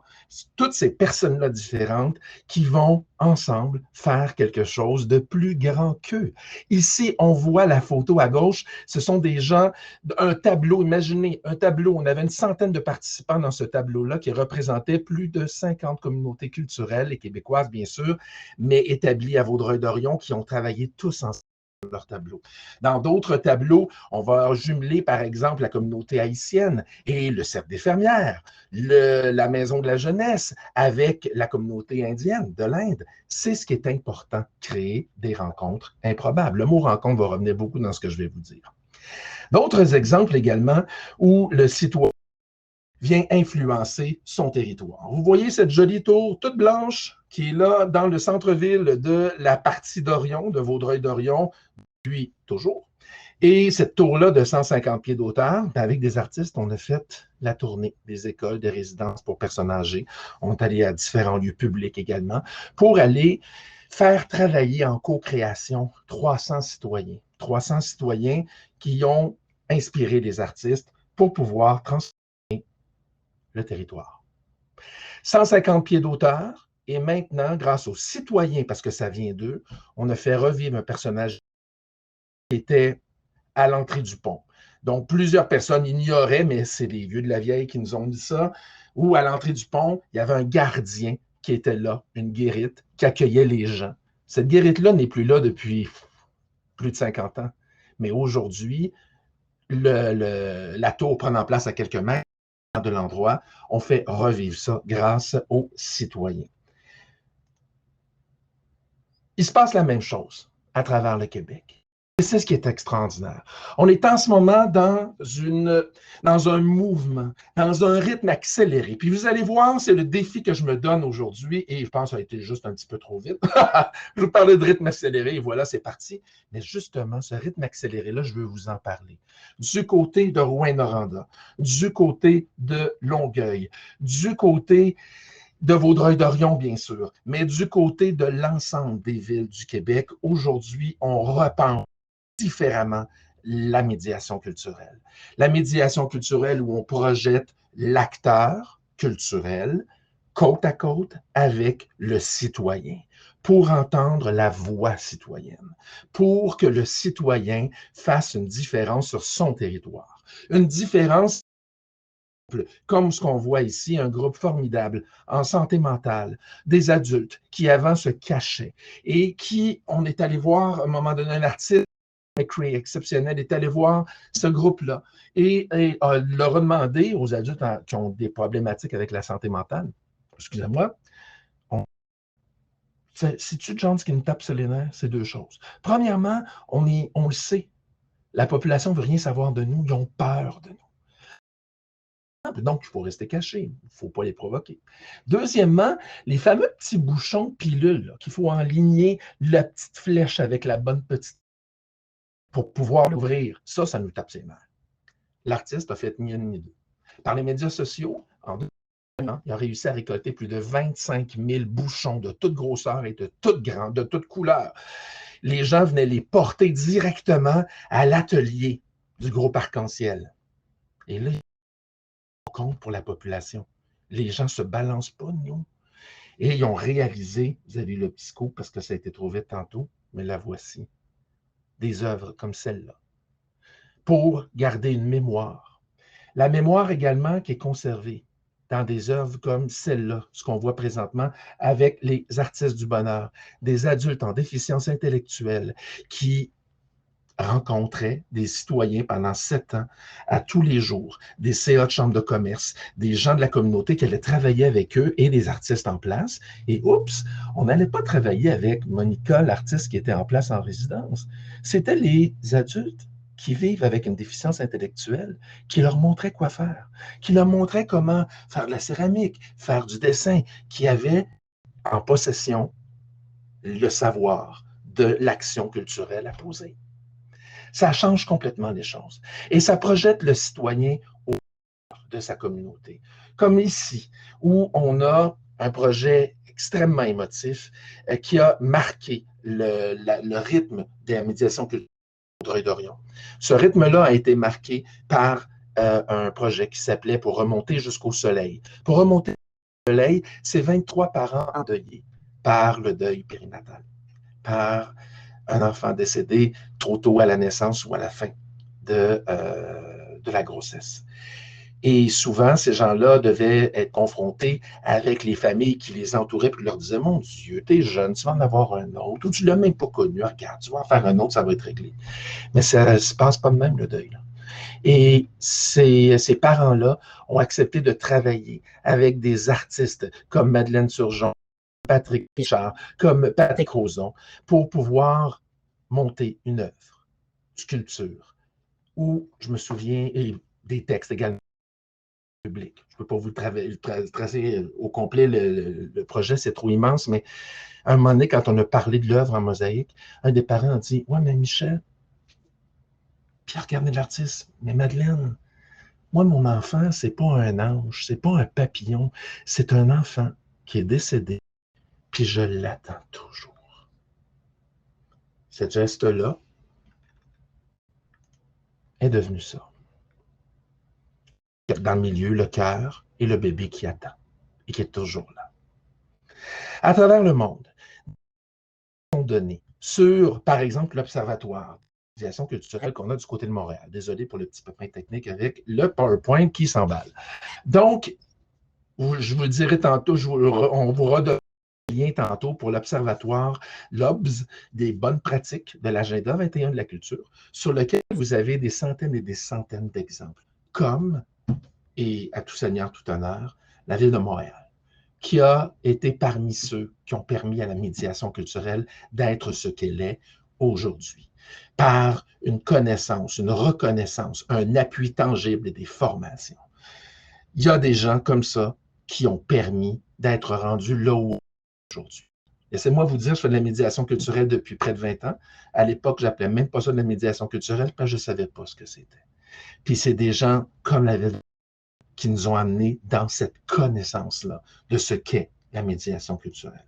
toutes ces personnes-là différentes qui vont ensemble faire quelque chose de plus grand qu'eux. Ici, on voit la photo à gauche, ce sont des gens, un tableau, imaginez un tableau, on avait une centaine de participants dans ce tableau-là qui représentait plus de 50 communautés culturelles et québécoises, bien sûr, mais établies à Vaudreuil-Dorion qui ont travaillé tous ensemble leur tableau. Dans d'autres tableaux, on va jumeler, par exemple, la communauté haïtienne et le cercle des fermières, la maison de la jeunesse avec la communauté indienne de l'Inde. C'est ce qui est important, créer des rencontres improbables. Le mot rencontre va revenir beaucoup dans ce que je vais vous dire. D'autres exemples également où le citoyen vient influencer son territoire. Vous voyez cette jolie tour toute blanche qui est là dans le centre-ville de la partie d'Orion, de Vaudreuil-Dorion, depuis toujours. Et cette tour-là de 150 pieds d'auteur, avec des artistes, on a fait la tournée des écoles, des résidences pour personnes âgées. On est allé à différents lieux publics également pour aller faire travailler en co-création 300 citoyens. 300 citoyens qui ont inspiré les artistes pour pouvoir transformer le territoire. 150 pieds d'auteur, et maintenant, grâce aux citoyens, parce que ça vient d'eux, on a fait revivre un personnage qui était à l'entrée du pont. Donc, plusieurs personnes ignoraient, mais c'est les vieux de la vieille qui nous ont dit ça, où à l'entrée du pont, il y avait un gardien qui était là, une guérite, qui accueillait les gens. Cette guérite-là n'est plus là depuis plus de 50 ans. Mais aujourd'hui, la tour prenant place à quelques mètres de l'endroit, on fait revivre ça grâce aux citoyens. Il se passe la même chose à travers le Québec. Et c'est ce qui est extraordinaire. On est en ce moment dans un mouvement, dans un rythme accéléré. Puis vous allez voir, c'est le défi que je me donne aujourd'hui, et je pense que ça a été juste un petit peu trop vite. Je vous parlais de rythme accéléré, et voilà, c'est parti. Mais justement, ce rythme accéléré-là, je veux vous en parler. Du côté de Rouyn-Noranda, du côté de Longueuil, du côté de Vaudreuil-Dorion, bien sûr, mais du côté de l'ensemble des villes du Québec, aujourd'hui, on repense différemment la médiation culturelle. La médiation culturelle où on projette l'acteur culturel côte à côte avec le citoyen pour entendre la voix citoyenne, pour que le citoyen fasse une différence sur son territoire. Une différence comme ce qu'on voit ici, un groupe formidable en santé mentale, des adultes qui avant se cachaient et qui, on est allé voir à un moment donné un artiste exceptionnel, est allé voir ce groupe-là et leur a demandé aux adultes qui ont des problématiques avec la santé mentale, excusez-moi, c'est-tu John qui nous tape sur les nerfs? C'est deux choses. Premièrement, on le sait, la population ne veut rien savoir de nous, ils ont peur de nous. Donc, il faut rester caché, il ne faut pas les provoquer. Deuxièmement, les fameux petits bouchons pilules qu'il faut enligner la petite flèche avec la bonne petite pour pouvoir l'ouvrir, ça nous tape ses nerfs. L'artiste a fait ni une ni deux. Par les médias sociaux, en 2 ans, il a réussi à récolter plus de 25 000 bouchons de toute grosseur et de toute couleur. Les gens venaient les porter directement à l'atelier du groupe Arc-en-Ciel. Et là, compte pour la population. Les gens ne se balancent pas, non. Et ils ont réalisé, vous avez le petit scoop parce que ça a été trop vite tantôt, mais la voici. Des œuvres comme celle-là. Pour garder une mémoire. La mémoire également qui est conservée dans des œuvres comme celle-là, ce qu'on voit présentement avec les artistes du bonheur, des adultes en déficience intellectuelle qui rencontraient des citoyens pendant 7 ans, à tous les jours, des CA de chambre de commerce, des gens de la communauté qui allaient travailler avec eux et des artistes en place. Et oups, on n'allait pas travailler avec Monica, l'artiste qui était en place en résidence. C'était les adultes qui vivent avec une déficience intellectuelle, qui leur montrait quoi faire, qui leur montrait comment faire de la céramique, faire du dessin, qui avaient en possession le savoir de l'action culturelle à poser. Ça change complètement les choses. Et ça projette le citoyen au cœur de sa communauté. Comme ici, où on a un projet extrêmement émotif qui a marqué le rythme de la médiation culturelle d'Orion. Ce rythme-là a été marqué par un projet qui s'appelait Pour remonter jusqu'au soleil. Pour remonter jusqu'au soleil, c'est 23 parents endeuillés par le deuil périnatal, par un enfant décédé trop tôt à la naissance ou à la fin de la grossesse. Et souvent, ces gens-là devaient être confrontés avec les familles qui les entouraient et leur disaient « Mon Dieu, t'es jeune, tu vas en avoir un autre, ou tu ne l'as même pas connu, regarde, tu vas en faire un autre, ça va être réglé. » Mais ça ne se passe pas de même, le deuil. Là. Et ces parents-là ont accepté de travailler avec des artistes comme Madeleine Turgeon, Patrick Pichard, comme Patrick Roson, pour pouvoir monter une œuvre, sculpture, où je me souviens, et des textes également publics. Je ne peux pas vous tracer au complet le projet, c'est trop immense, mais à un moment donné, quand on a parlé de l'œuvre en mosaïque, un des parents a dit « Ouais, mais Michel, Pierre Carnet de l'artiste, mais Madeleine, moi, mon enfant, c'est pas un ange, c'est pas un papillon, c'est un enfant qui est décédé, puis je l'attends toujours. » Ce geste-là est devenu ça. Dans le milieu, le cœur et le bébé qui attend et qui est toujours là. À travers le monde, sont donnés sur, par exemple, l'Observatoire de médiation culturelle qu'on a du côté de Montréal. Désolé pour le petit pépin technique avec le PowerPoint qui s'emballe. Donc, je vous le dirai tantôt, on vous redonne le lien tantôt pour l'Observatoire l'OBS des bonnes pratiques de l'agenda 21 de la culture, sur lequel vous avez des centaines et des centaines d'exemples, comme, et à tout seigneur, tout honneur, la Ville de Montréal, qui a été parmi ceux qui ont permis à la médiation culturelle d'être ce qu'elle est aujourd'hui, par une connaissance, une reconnaissance, un appui tangible et des formations. Il y a des gens comme ça qui ont permis d'être rendus là où on est aujourd'hui. Laissez-moi vous dire, je fais de la médiation culturelle depuis près de 20 ans. À l'époque, je n'appelais même pas ça de la médiation culturelle parce que je ne savais pas ce que c'était. Puis c'est des gens comme la Ville qui nous ont amenés dans cette connaissance-là de ce qu'est la médiation culturelle.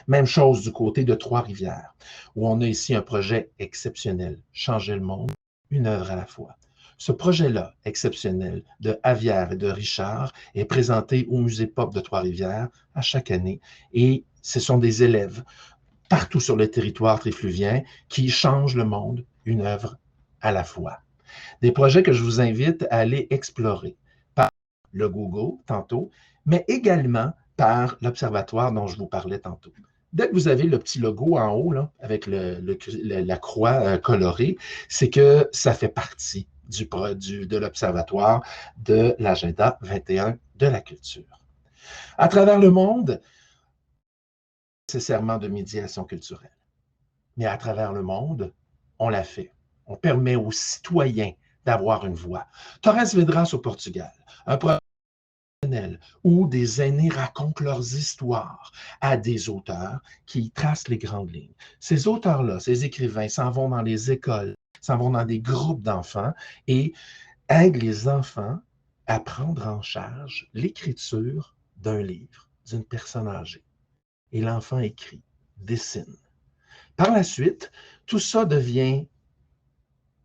Même chose du côté de Trois-Rivières, où on a ici un projet exceptionnel, Changer le monde, une œuvre à la fois. Ce projet-là, exceptionnel, de Avière et de Richard, est présenté au Musée Pop de Trois-Rivières à chaque année, et ce sont des élèves partout sur le territoire trifluvien qui changent le monde, une œuvre à la fois. Des projets que je vous invite à aller explorer par le Google tantôt, mais également par l'Observatoire dont je vous parlais tantôt. Dès que vous avez le petit logo en haut, là, avec la croix colorée, c'est que ça fait partie de l'Observatoire de l'agenda 21 de la culture. À travers le monde, nécessairement de médiation culturelle, mais à travers le monde, on l'a fait. On permet aux citoyens d'avoir une voix. Torres Vedras au Portugal, un projet où des aînés racontent leurs histoires à des auteurs qui tracent les grandes lignes. Ces auteurs-là, ces écrivains, s'en vont dans les écoles, s'en vont dans des groupes d'enfants et aident les enfants à prendre en charge l'écriture d'un livre, d'une personne âgée. Et l'enfant écrit, dessine. Par la suite, tout ça devient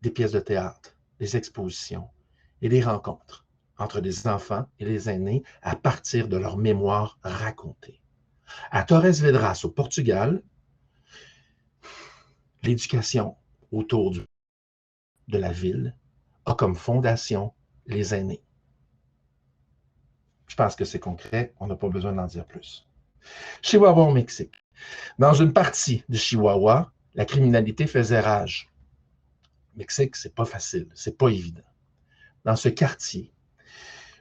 des pièces de théâtre, des expositions et des rencontres entre les enfants et les aînés à partir de leur mémoire racontée. À Torres Vedras, au Portugal, l'éducation autour de la ville a comme fondation les aînés. Je pense que c'est concret, on n'a pas besoin d'en dire plus. Chihuahua au Mexique. Dans une partie de Chihuahua, la criminalité faisait rage. Mexique, c'est pas facile, c'est pas évident. Dans ce quartier,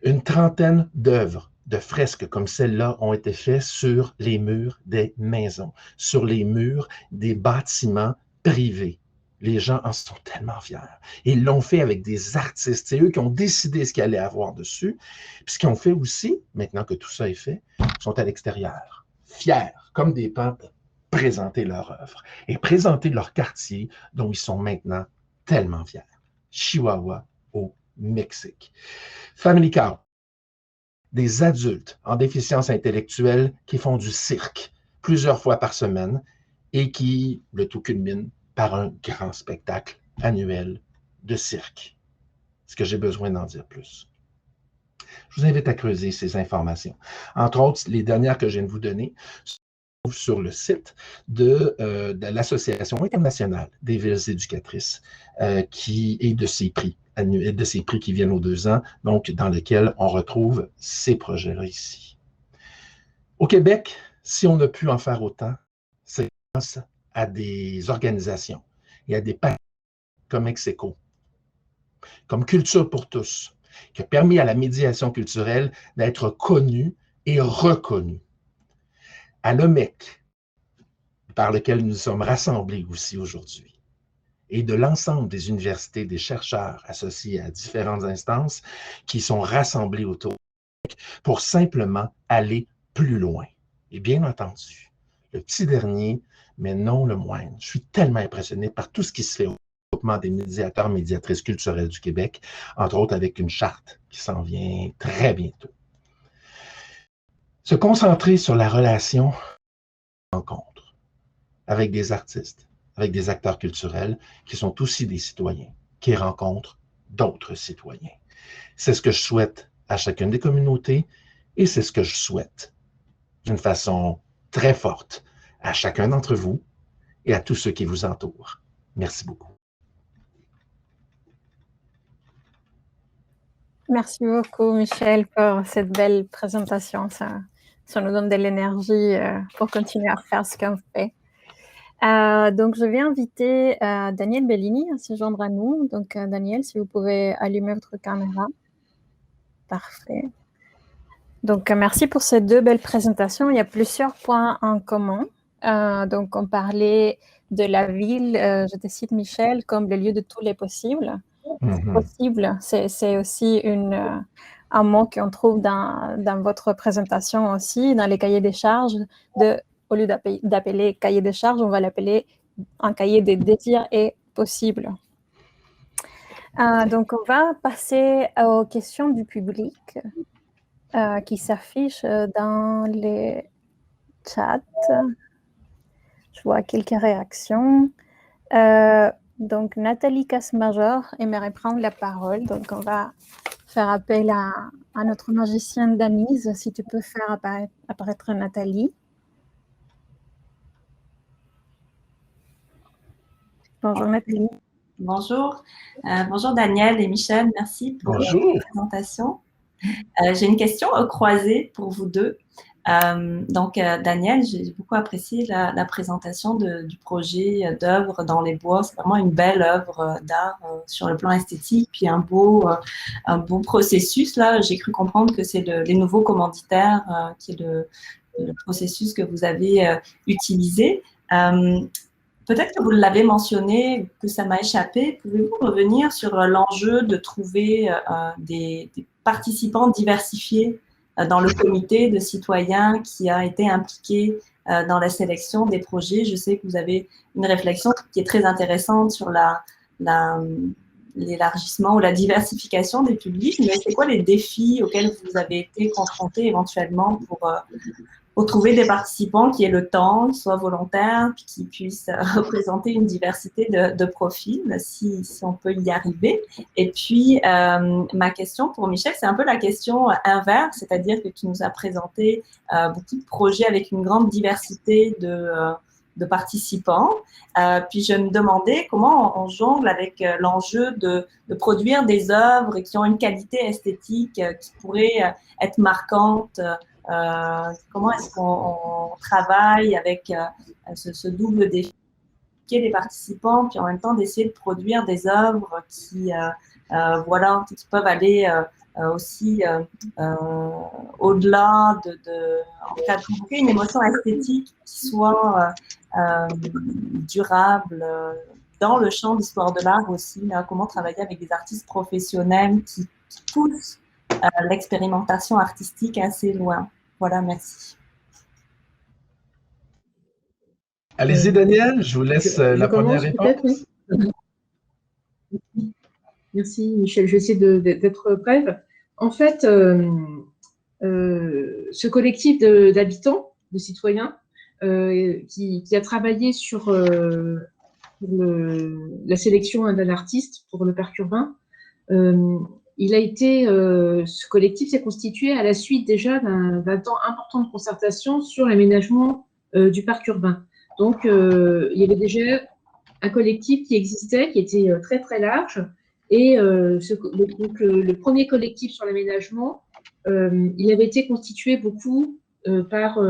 une trentaine d'œuvres, de fresques comme celle-là ont été faites sur les murs des maisons, sur les murs des bâtiments privés Les gens en sont tellement fiers. Ils l'ont fait avec des artistes. C'est eux qui ont décidé ce qu'il allait avoir dessus. Puis ce qu'ils ont fait aussi, maintenant que tout ça est fait, ils sont à l'extérieur, fiers, comme des pans, pour présenter leur œuvre et présenter leur quartier dont ils sont maintenant tellement fiers. Chihuahua, au Mexique. Family Car, des adultes en déficience intellectuelle qui font du cirque plusieurs fois par semaine et qui, le tout culmine par un grand spectacle annuel de cirque. Est-ce que j'ai besoin d'en dire plus? Je vous invite à creuser ces informations. Entre autres, les dernières que je viens de vous donner se trouvent sur le site de l'Association internationale des villes éducatrices et de ses prix qui viennent aux 2 ans, donc dans lesquels on retrouve ces projets-là ici. Au Québec, si on a pu en faire autant, c'est grâce à des organisations et à des partenaires comme Execo, comme Culture pour tous, qui a permis à la médiation culturelle d'être connue et reconnue. À l'OMEC, par lequel nous sommes rassemblés aussi aujourd'hui, et de l'ensemble des universités, des chercheurs associés à différentes instances qui sont rassemblés autour pour simplement aller plus loin. Et bien entendu, le petit dernier, mais non le moindre, je suis tellement impressionné par tout ce qui se fait au développement des médiateurs, médiatrices culturelles du Québec, entre autres avec une charte qui s'en vient très bientôt. Se concentrer sur la relation rencontre avec des artistes, avec des acteurs culturels qui sont aussi des citoyens, qui rencontrent d'autres citoyens. C'est ce que je souhaite à chacune des communautés et c'est ce que je souhaite d'une façon très forte à chacun d'entre vous et à tous ceux qui vous entourent. Merci beaucoup. Merci beaucoup, Michel, pour cette belle présentation. Ça nous donne de l'énergie pour continuer à faire ce qu'on fait. Donc, je vais inviter Daniel Bellini à se joindre à nous. Donc, Daniel, si vous pouvez allumer votre caméra. Parfait. Donc, merci pour ces 2 belles présentations. Il y a plusieurs points en commun. Donc, on parlait de la ville, je te cite Michel, comme le lieu de tous les possibles. Possible, c'est aussi un mot qu'on trouve dans votre présentation aussi, dans les cahiers des charges. Au lieu d'appeler cahier des charges, on va l'appeler un cahier des désirs et possibles. Donc, on va passer aux questions du public qui s'affichent dans les chats. Je vois quelques réactions. Donc, Nathalie Casse-Major aimerait prendre la parole. Donc, on va faire appel à notre magicienne Danise. Si tu peux faire apparaître Nathalie. Bonjour Nathalie. Bonjour. Bonjour Daniel et Michel. Merci pour la présentation. J'ai une question croisée pour vous deux. Daniel, j'ai beaucoup apprécié la présentation du projet d'œuvre dans les bois. C'est vraiment une belle œuvre d'art sur le plan esthétique, puis un beau processus. Là, j'ai cru comprendre que c'est les nouveaux commanditaires qui est le processus que vous avez utilisé. Peut-être que vous l'avez mentionné, que ça m'a échappé. Pouvez-vous revenir sur l'enjeu de trouver des participants diversifiés dans le comité de citoyens qui a été impliqué dans la sélection des projets? Je sais que vous avez une réflexion qui est très intéressante sur l'élargissement ou la diversification des publics, mais c'est quoi les défis auxquels vous avez été confrontés éventuellement pour trouver des participants qui aient le temps, qui soient volontaires, puis qui puissent représenter une diversité de profils, si on peut y arriver. Et puis, ma question pour Michel, c'est un peu la question inverse, c'est-à-dire que tu nous as présenté beaucoup de projets avec une grande diversité de participants. Puis je me demandais comment on jongle avec l'enjeu de produire des œuvres qui ont une qualité esthétique qui pourrait être marquante. Comment est-ce qu'on travaille avec ce double défi des participants, puis en même temps d'essayer de produire des œuvres qui peuvent aller aussi au-delà en cas de créer une émotion esthétique qui soit durable dans le champ d'histoire de l'art aussi, comment travailler avec des artistes professionnels qui poussent l'expérimentation artistique assez loin. Voilà, merci. Allez-y, Daniel, je vous laisse la première réponse. Oui. Merci, Michel. Je vais essayer d'être brève. En fait, ce collectif d'habitants, de citoyens, qui a travaillé sur la sélection d'un artiste pour le parc urbain, ce collectif s'est constitué à la suite déjà d'un temps important de concertation sur l'aménagement du parc urbain. Donc, il y avait déjà un collectif qui existait, qui était très très large, et le premier collectif sur l'aménagement, il avait été constitué beaucoup par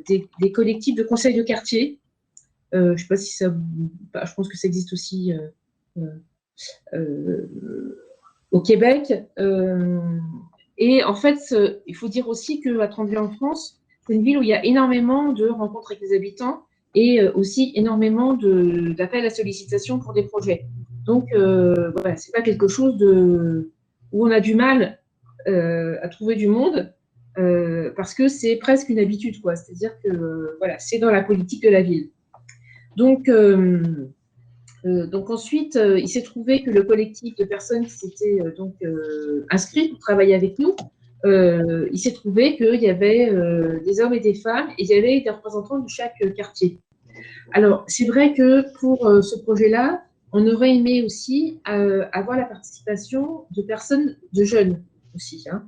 des collectifs de conseils de quartier. Je ne sais pas si ça, je pense que ça existe aussi au Québec. Et en fait, il faut dire aussi qu'à Tremblay en France, c'est une ville où il y a énormément de rencontres avec les habitants et aussi énormément d'appels à sollicitation pour des projets. Donc, voilà, c'est pas quelque chose où on a du mal à trouver du monde parce que c'est presque une habitude, quoi. C'est-à-dire que voilà, c'est dans la politique de la ville. Donc ensuite, il s'est trouvé que le collectif de personnes qui s'étaient inscrites pour travailler avec nous, il s'est trouvé qu'il y avait des hommes et des femmes et il y avait des représentants de chaque quartier. Alors, c'est vrai que pour ce projet-là, on aurait aimé aussi avoir la participation de personnes, de jeunes aussi, hein,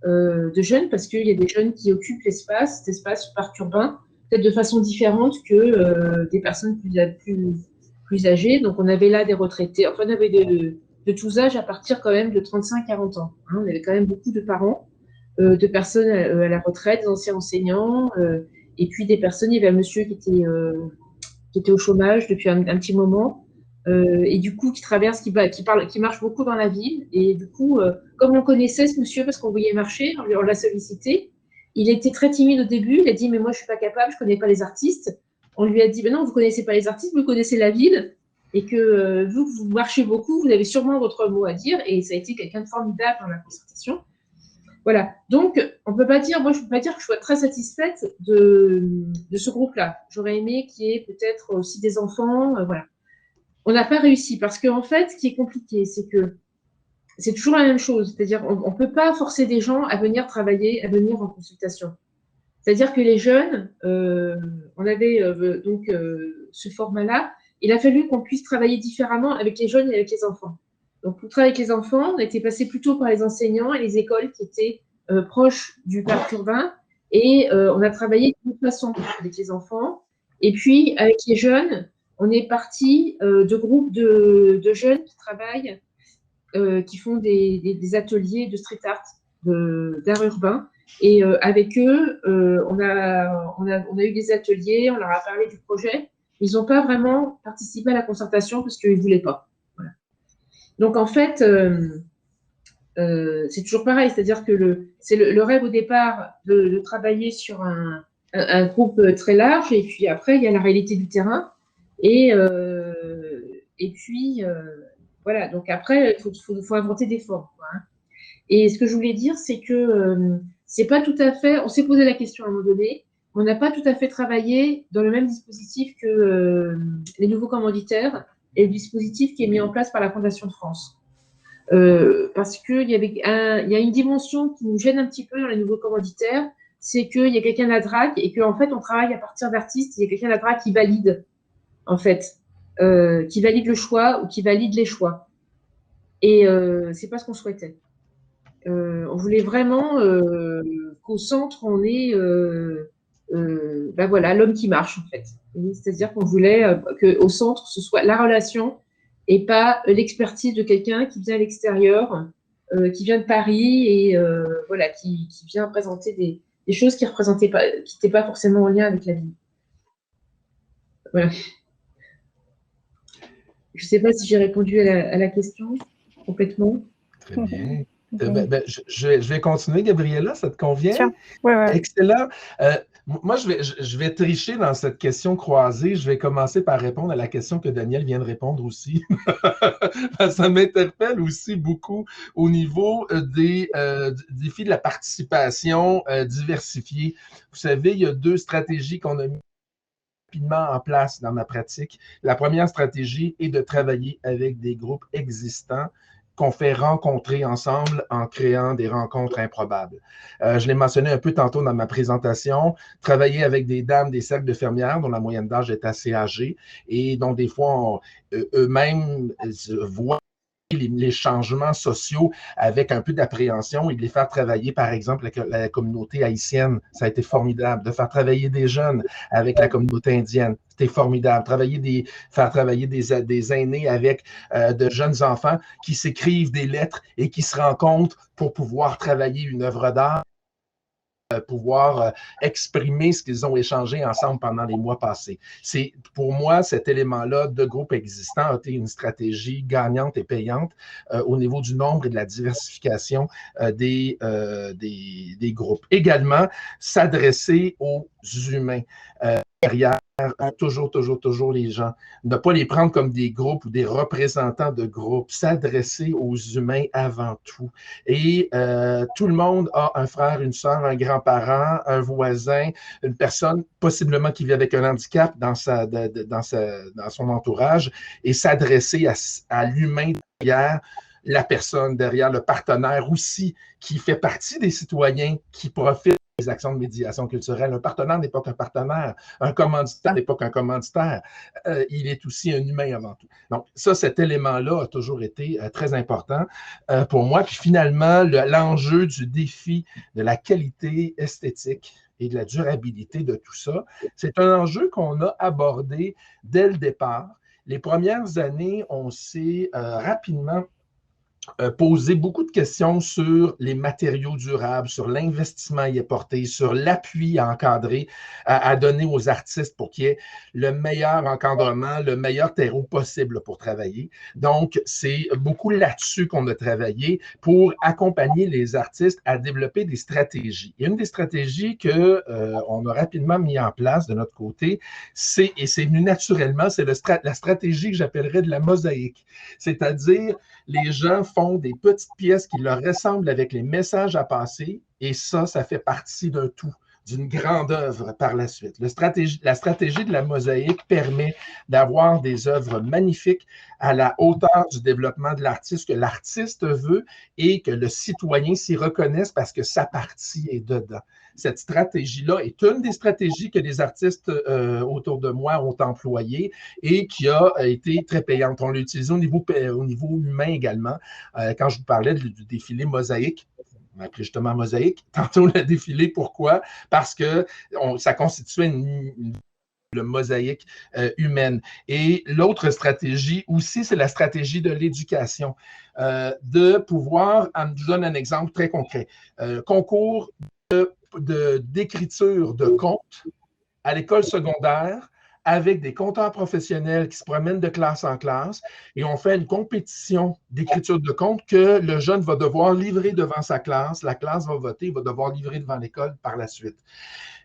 de jeunes parce qu'il y a des jeunes qui occupent cet espace parc urbain, peut-être de façon différente que des personnes plus âgés. Donc, on avait là des retraités. Enfin, on avait de tous âges à partir quand même de 35-40 ans. Hein. On avait quand même beaucoup de parents, de personnes à la retraite, des anciens enseignants, et puis des personnes. Il y avait un monsieur qui était au chômage depuis un petit moment, et du coup, qui marche beaucoup dans la ville. Et du coup, comme on connaissait ce monsieur parce qu'on voyait marcher, on l'a sollicité. Il était très timide au début. Il a dit, mais moi, je suis pas capable, je connais pas les artistes. On lui a dit, ben non, vous connaissez pas les artistes, vous connaissez la ville, et que vous marchez beaucoup, vous avez sûrement votre mot à dire, et ça a été quelqu'un de formidable dans la concertation. Voilà. Donc, on peut pas dire, moi, je peux pas dire que je sois très satisfaite de ce groupe-là. J'aurais aimé qu'il y ait peut-être aussi des enfants, voilà. On n'a pas réussi, parce qu'en fait, ce qui est compliqué, c'est que c'est toujours la même chose. C'est-à-dire, on ne peut pas forcer des gens à venir travailler, à venir en consultation. C'est-à-dire que les jeunes, on avait ce format-là, il a fallu qu'on puisse travailler différemment avec les jeunes et avec les enfants. Donc, pour travailler avec les enfants, on a été passé plutôt par les enseignants et les écoles qui étaient proches du parc urbain, et on a travaillé de toute façon avec les enfants. Et puis, avec les jeunes, on est parti de groupes de jeunes qui travaillent, qui font des ateliers de street art, d'art urbain. Et avec eux, on a eu des ateliers, on leur a parlé du projet. Ils n'ont pas vraiment participé à la concertation parce qu'ils ne voulaient pas. Voilà. Donc, en fait, c'est toujours pareil. C'est-à-dire que c'est le rêve au départ de travailler sur un groupe très large. Et puis après, il y a la réalité du terrain. Et puis, voilà. Donc après, il faut inventer des formes, quoi, hein. Et ce que je voulais dire, c'est que c'est pas tout à fait. On s'est posé la question à un moment donné. On n'a pas tout à fait travaillé dans le même dispositif que les nouveaux commanditaires et le dispositif qui est mis en place par la Fondation de France. Parce qu'il y a une dimension qui nous gêne un petit peu dans les nouveaux commanditaires, c'est qu'il y a quelqu'un de la DRAC et qu'en fait, on travaille à partir d'artistes. Il y a quelqu'un de la DRAC qui valide, en fait, qui valide le choix ou qui valide les choix. Et c'est pas ce qu'on souhaitait. On voulait vraiment qu'au centre, on ait ben voilà, l'homme qui marche, en fait. C'est-à-dire qu'on voulait qu'au centre, ce soit la relation et pas l'expertise de quelqu'un qui vient à l'extérieur, qui vient de Paris et voilà, qui vient présenter des choses qui n'étaient pas forcément en lien avec la vie. Voilà. Je ne sais pas si j'ai répondu à la question complètement. Très bien. Je vais continuer, Gabriela, ça te convient? Sure. Ouais, ouais. Excellent. Moi, je vais tricher dans cette question croisée. Je vais commencer par répondre à la question que Daniel vient de répondre aussi. Ça m'interpelle aussi beaucoup au niveau des défis de la participation diversifiée. Vous savez, il y a 2 stratégies qu'on a mis rapidement en place dans ma pratique. La première stratégie est de travailler avec des groupes existants qu'on fait rencontrer ensemble en créant des rencontres improbables. Je l'ai mentionné un peu tantôt dans ma présentation, travailler avec des dames des cercles de fermières dont la moyenne d'âge est assez âgée et dont des fois eux-mêmes voient les changements sociaux avec un peu d'appréhension et de les faire travailler, par exemple, la communauté haïtienne. Ça a été formidable. De faire travailler des jeunes avec la communauté indienne. C'était formidable. Faire travailler des aînés avec de jeunes enfants qui s'écrivent des lettres et qui se rencontrent pour pouvoir travailler une œuvre d'art, pouvoir exprimer ce qu'ils ont échangé ensemble pendant les mois passés. Pour moi, cet élément-là de groupe existant a été une stratégie gagnante et payante au niveau du nombre et de la diversification des groupes. Également, s'adresser aux humains derrière toujours les gens. Ne pas les prendre comme des groupes ou des représentants de groupes. S'adresser aux humains avant tout. Et tout le monde a un frère, une soeur, un grand-parent, un voisin, une personne possiblement qui vit avec un handicap dans son entourage et s'adresser à l'humain derrière la personne, derrière le partenaire aussi qui fait partie des citoyens qui profitent des actions de médiation culturelle. Un partenaire n'est pas qu'un partenaire. Un commanditaire n'est pas qu'un commanditaire. Il est aussi un humain avant tout. Donc, cet élément-là a toujours été très important pour moi. Puis finalement, l'enjeu du défi de la qualité esthétique et de la durabilité de tout ça, c'est un enjeu qu'on a abordé dès le départ. Les premières années, on s'est rapidement poser beaucoup de questions sur les matériaux durables, sur l'investissement à y apporter, sur l'appui à encadrer, à donner aux artistes pour qu'il y ait le meilleur encadrement, le meilleur terreau possible pour travailler. Donc, c'est beaucoup là-dessus qu'on a travaillé pour accompagner les artistes à développer des stratégies. Et une des stratégies qu'on a rapidement mis en place de notre côté, et c'est venu naturellement, c'est la stratégie que j'appellerais de la mosaïque. C'est-à-dire, les gens font des petites pièces qui leur ressemblent avec les messages à passer et ça fait partie d'un tout, d'une grande œuvre par la suite. La stratégie de la mosaïque permet d'avoir des œuvres magnifiques à la hauteur du développement de l'artiste que l'artiste veut et que le citoyen s'y reconnaisse parce que sa partie est dedans. Cette stratégie-là est une des stratégies que les artistes autour de moi ont employées et qui a été très payante. On l'a utilisé au niveau humain également. Quand je vous parlais du défilé mosaïque, on appelait justement mosaïque. Tantôt, on a défilé. Pourquoi? Parce que ça constituait le mosaïque humaine. Et l'autre stratégie aussi, c'est la stratégie de l'éducation. De pouvoir, je vous donne un exemple très concret. Concours d'écriture de contes à l'école secondaire avec des conteurs professionnels qui se promènent de classe en classe et on fait une compétition d'écriture de contes que le jeune va devoir livrer devant sa classe, la classe va voter, il va devoir livrer devant l'école par la suite.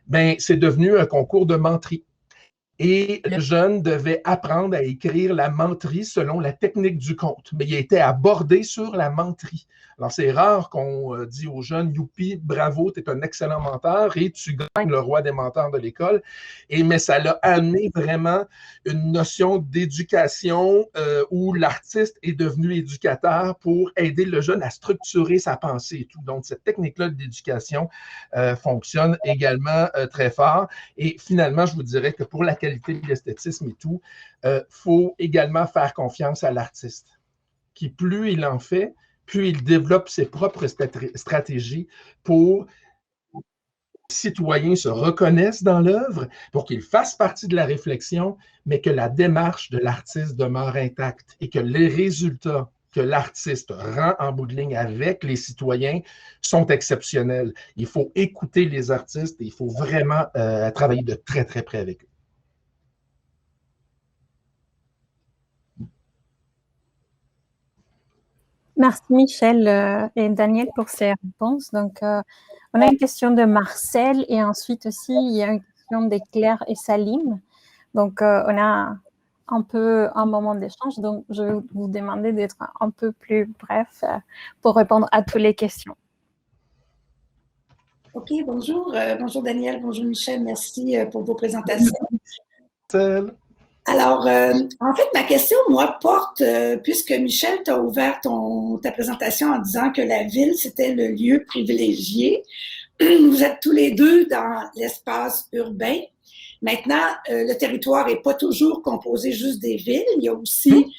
Bien, c'est devenu un concours de menterie. Et le jeune devait apprendre à écrire la menterie selon la technique du conte. Mais il était abordé sur la menterie. Alors, c'est rare qu'on dit aux jeunes, youpi, bravo, tu es un excellent menteur et tu gagnes le roi des menteurs de l'école. Mais ça l'a amené vraiment une notion d'éducation où l'artiste est devenu éducateur pour aider le jeune à structurer sa pensée et tout. Donc, cette technique-là d'éducation fonctionne également très fort. Et finalement, je vous dirais que pour la qualité de l'esthétisme et tout, faut également faire confiance à l'artiste, qui plus il en fait, plus il développe ses propres stratégies pour que les citoyens se reconnaissent dans l'œuvre, pour qu'ils fassent partie de la réflexion, mais que la démarche de l'artiste demeure intacte et que les résultats que l'artiste rend en bout de ligne avec les citoyens sont exceptionnels. Il faut écouter les artistes et il faut vraiment travailler de très, très près avec eux. Merci Michel et Daniel pour ces réponses. Donc, on a une question de Marcel et ensuite aussi, il y a une question de Claire et Salim. Donc, on a un peu un moment d'échange. Donc, je vais vous demander d'être un peu plus bref pour répondre à toutes les questions. OK, bonjour. Bonjour Daniel, bonjour Michel. Merci pour vos présentations. Alors, en fait, ma question, moi, porte, puisque Michel, tu as ouvert ta présentation en disant que la ville, c'était le lieu privilégié. Vous êtes tous les deux dans l'espace urbain. Maintenant, le territoire n'est pas toujours composé juste des villes. Il y a aussi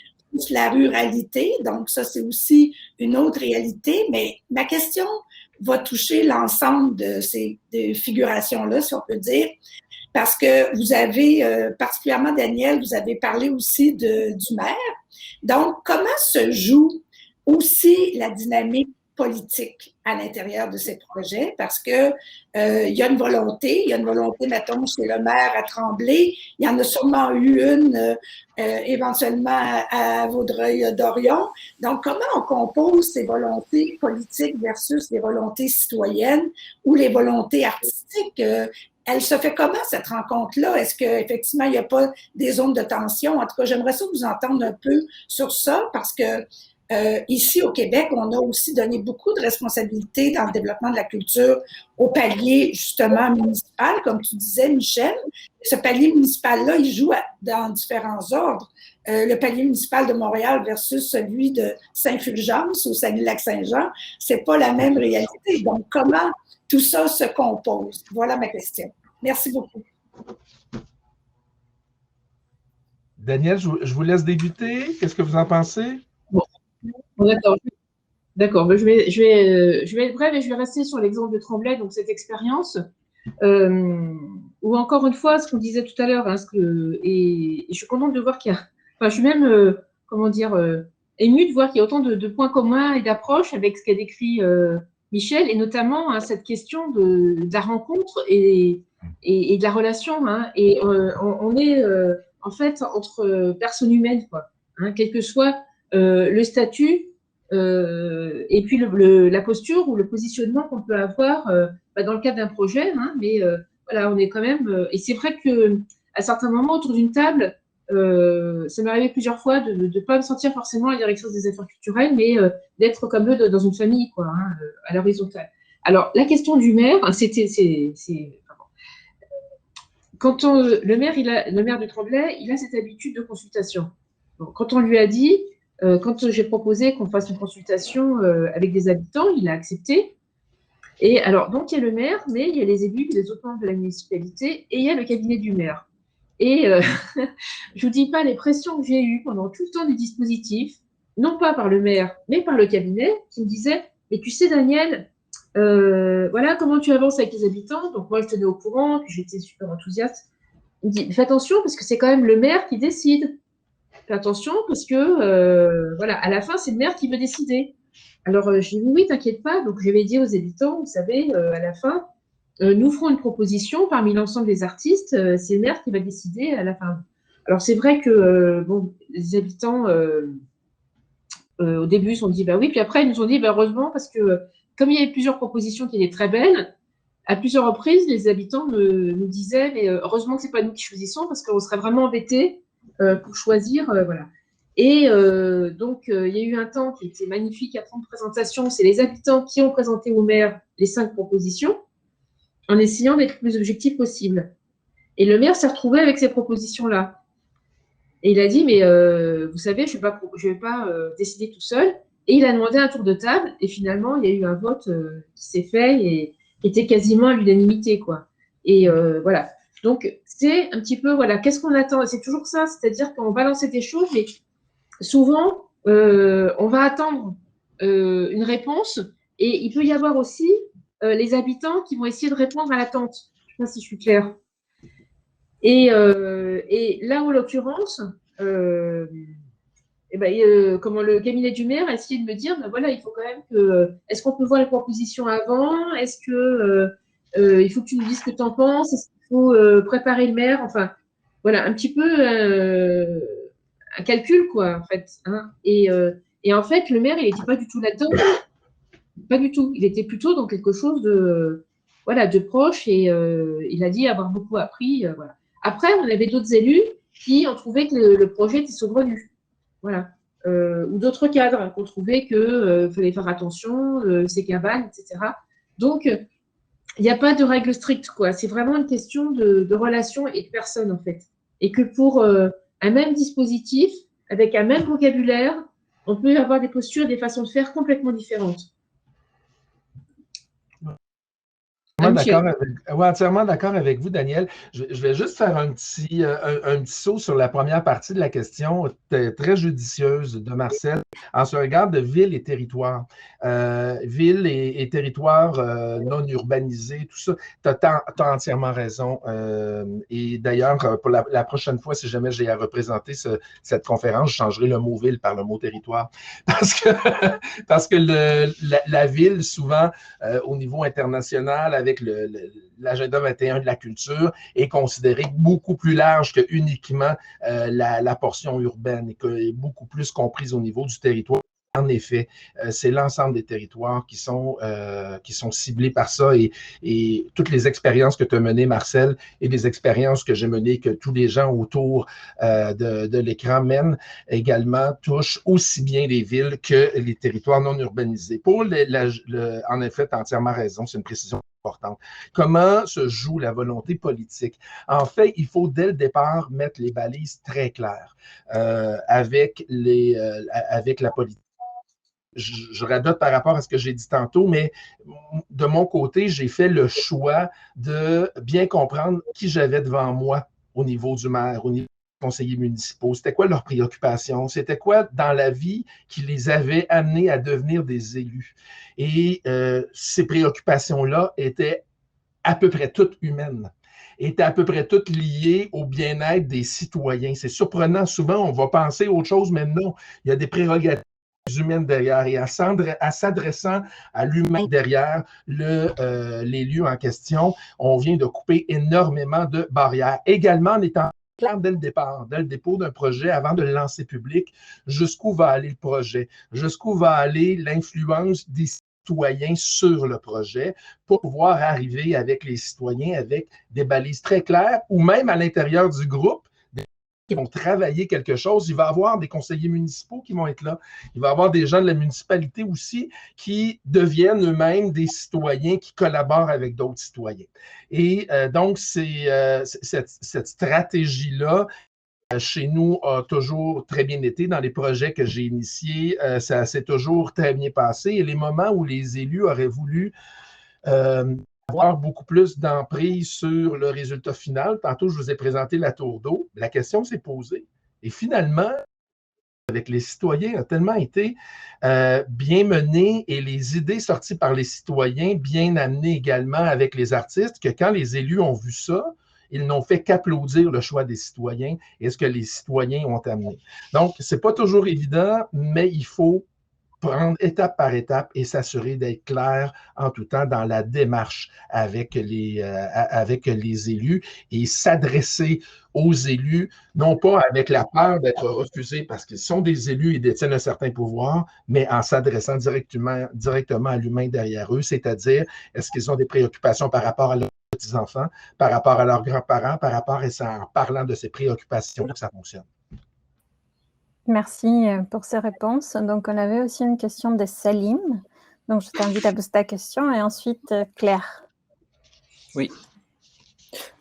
la ruralité. Donc, ça, c'est aussi une autre réalité. Mais ma question va toucher l'ensemble de ces figurations-là, si on peut dire. Parce que vous avez, particulièrement Daniel, vous avez parlé aussi du maire. Donc, comment se joue aussi la dynamique politique à l'intérieur de ces projets? Parce que il y a une volonté, mettons, chez le maire à Tremblay. Il y en a sûrement eu une éventuellement à Vaudreuil-Dorion. Donc, comment on compose ces volontés politiques versus les volontés citoyennes ou les volontés artistiques? Elle se fait comment, cette rencontre-là? Est-ce qu'effectivement, il n'y a pas des zones de tension? En tout cas, j'aimerais ça vous entendre un peu sur ça parce que ici, au Québec, on a aussi donné beaucoup de responsabilités dans le développement de la culture au palier, justement, municipal, comme tu disais, Michel. Ce palier municipal-là, il joue dans différents ordres. Le palier municipal de Montréal versus celui de Saint-Fulgence ou Saguenay-Lac-Saint-Jean, c'est pas la même réalité. Donc, comment tout ça se compose? Voilà ma question. Merci beaucoup. Daniel, je vous laisse débuter. Qu'est-ce que vous en pensez? Bon, d'accord. D'accord. Je vais être brève et je vais rester sur l'exemple de Tremblay, donc cette expérience, où encore une fois, ce qu'on disait tout à l'heure, et je suis contente de voir qu'il y a, enfin, je suis même, émue de voir qu'il y a autant de points communs et d'approches avec ce qu'a décrit Michel, et notamment cette question de la rencontre et de la relation. Et on est en fait entre personnes humaines, quoi. Quel que soit le statut et puis la posture ou le positionnement qu'on peut avoir dans le cadre d'un projet. Mais voilà, on est quand même. Et c'est vrai que à certains moments autour d'une table, ça m'est arrivé plusieurs fois de ne pas me sentir forcément à la direction des affaires culturelles, mais d'être comme eux dans une famille, quoi, à l'horizontale. Alors, la question du maire, quand le maire du Tremblay, il a cette habitude de consultation. Donc, quand on lui a dit, quand j'ai proposé qu'on fasse une consultation avec des habitants, il a accepté. Et alors, donc, il y a le maire, mais il y a les élus, les autres membres de la municipalité, et il y a le cabinet du maire. Et je vous dis pas les pressions que j'ai eues pendant tout le temps du dispositif, non pas par le maire, mais par le cabinet, qui me disait, mais tu sais, Daniel, voilà comment tu avances avec les habitants. Donc moi, je tenais au courant, puis j'étais super enthousiaste. Il me dit, fais attention, parce que c'est quand même le maire qui décide. Fais attention, parce que, voilà, à la fin, c'est le maire qui veut décider. Alors, je dis, oui, t'inquiète pas. Donc, je vais dire aux habitants, vous savez, à la fin, nous ferons une proposition parmi l'ensemble des artistes. C'est le maire qui va décider à la fin. Alors, c'est vrai que bon, les habitants, au début, se sont dit, bah oui. Puis après, ils nous ont dit, bah, heureusement, parce que comme il y avait plusieurs propositions qui étaient très belles, à plusieurs reprises, les habitants nous disaient, mais heureusement que ce n'est pas nous qui choisissons, parce qu'on serait vraiment embêtés pour choisir. Voilà. Et donc, il y a eu un temps qui était magnifique à prendre présentation. C'est les habitants qui ont présenté au maire les 5 propositions, en essayant d'être le plus objectif possible. Et le maire s'est retrouvé avec ces propositions-là. Et il a dit, mais vous savez, je ne vais pas décider tout seul. Et il a demandé un tour de table. Et finalement, il y a eu un vote qui s'est fait et qui était quasiment à l'unanimité, quoi. Et voilà. Donc, c'est un petit peu, voilà, qu'est-ce qu'on attend? C'est toujours ça, c'est-à-dire qu'on va lancer des choses, mais souvent, on va attendre une réponse. Et il peut y avoir aussi les habitants qui vont essayer de répondre à l'attente. Je ne sais pas si je suis claire. Et là, en l'occurrence, comment le cabinet du maire a essayé de me dire, ben voilà, il faut quand même que, est-ce qu'on peut voir les propositions avant? Est-ce que il faut que tu nous dises ce que tu en penses? Est-ce qu'il faut préparer le maire? Enfin, voilà, un petit peu un calcul, quoi, en fait. Et en fait, le maire, il n'était pas du tout là-dedans. Pas du tout. Il était plutôt dans quelque chose de, voilà, de proche et il a dit avoir beaucoup appris. Voilà. Après, on avait d'autres élus qui ont trouvé que le projet était saugrenu. Voilà. Ou d'autres cadres qui ont trouvé qu'il fallait faire attention, ces cabanes, etc. Donc, il n'y a pas de règle stricte, quoi. C'est vraiment une question de relation et de personne, en fait. Et que pour un même dispositif, avec un même vocabulaire, on peut avoir des postures et des façons de faire complètement différentes. Entièrement d'accord avec vous, Daniel. Je vais juste faire un petit saut sur la première partie de la question très judicieuse de Marcel en ce regard de ville et territoire. Ville et territoire non urbanisé, tout ça, tu as entièrement raison. Et d'ailleurs, pour la prochaine fois, si jamais j'ai à représenter cette conférence, je changerai le mot ville par le mot territoire. Parce que la ville, souvent, au niveau international, avec l'agenda 21 de la culture, est considéré beaucoup plus large que uniquement la portion urbaine et beaucoup plus comprise au niveau du territoire. En effet, c'est l'ensemble des territoires qui sont ciblés par ça et toutes les expériences que tu as menées, Marcel, et les expériences que j'ai menées, que tous les gens autour de l'écran mènent également, touchent aussi bien les villes que les territoires non urbanisés. En effet, tu as entièrement raison, c'est une précision importante. Comment se joue la volonté politique? En fait, il faut dès le départ mettre les balises très claires avec la politique. Je radote par rapport à ce que j'ai dit tantôt, mais de mon côté, j'ai fait le choix de bien comprendre qui j'avais devant moi au niveau du maire, au niveau des conseillers municipaux. C'était quoi leurs préoccupations? C'était quoi dans la vie qui les avait amenés à devenir des élus? Et ces préoccupations-là étaient à peu près toutes humaines, étaient à peu près toutes liées au bien-être des citoyens. C'est surprenant, souvent on va penser autre chose, mais non, il y a des prérogatives humaines derrière et en s'adressant à l'humain derrière l'élu en question, on vient de couper énormément de barrières. Également en étant clair dès le départ, dès le dépôt d'un projet, avant de le lancer public, jusqu'où va aller le projet, jusqu'où va aller l'influence des citoyens sur le projet pour pouvoir arriver avec les citoyens avec des balises très claires ou même à l'intérieur du groupe qui vont travailler quelque chose. Il va y avoir des conseillers municipaux qui vont être là. Il va y avoir des gens de la municipalité aussi qui deviennent eux-mêmes des citoyens qui collaborent avec d'autres citoyens. Et donc, cette stratégie-là, chez nous, a toujours très bien été. Dans les projets que j'ai initiés, ça s'est toujours très bien passé. Et les moments où les élus auraient voulu avoir beaucoup plus d'emprise sur le résultat final. Tantôt, je vous ai présenté la tour d'eau. La question s'est posée. Et finalement, avec les citoyens, a tellement été bien menée et les idées sorties par les citoyens bien amenées également avec les artistes que quand les élus ont vu ça, ils n'ont fait qu'applaudir le choix des citoyens et ce que les citoyens ont amené. Donc, ce n'est pas toujours évident, mais il faut prendre étape par étape et s'assurer d'être clair en tout temps dans la démarche avec les élus et s'adresser aux élus, non pas avec la peur d'être refusés parce qu'ils sont des élus et détiennent un certain pouvoir, mais en s'adressant directement à l'humain derrière eux, c'est-à-dire est-ce qu'ils ont des préoccupations par rapport à leurs petits-enfants, par rapport à leurs grands-parents, par rapport à ça, en parlant de ces préoccupations que ça fonctionne. Merci pour ces réponses. Donc, on avait aussi une question de Salim. Donc, je t'invite à poser ta question et ensuite Claire. Oui.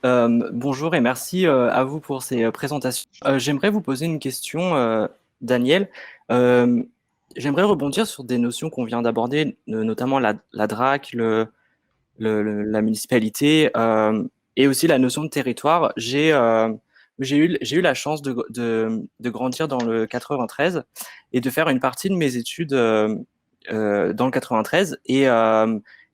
Bonjour et merci à vous pour ces présentations. J'aimerais vous poser une question, Daniel. J'aimerais rebondir sur des notions qu'on vient d'aborder, notamment la DRAC, la municipalité et aussi la notion de territoire. J'ai eu la chance de grandir dans le 93 et de faire une partie de mes études dans le 93. Et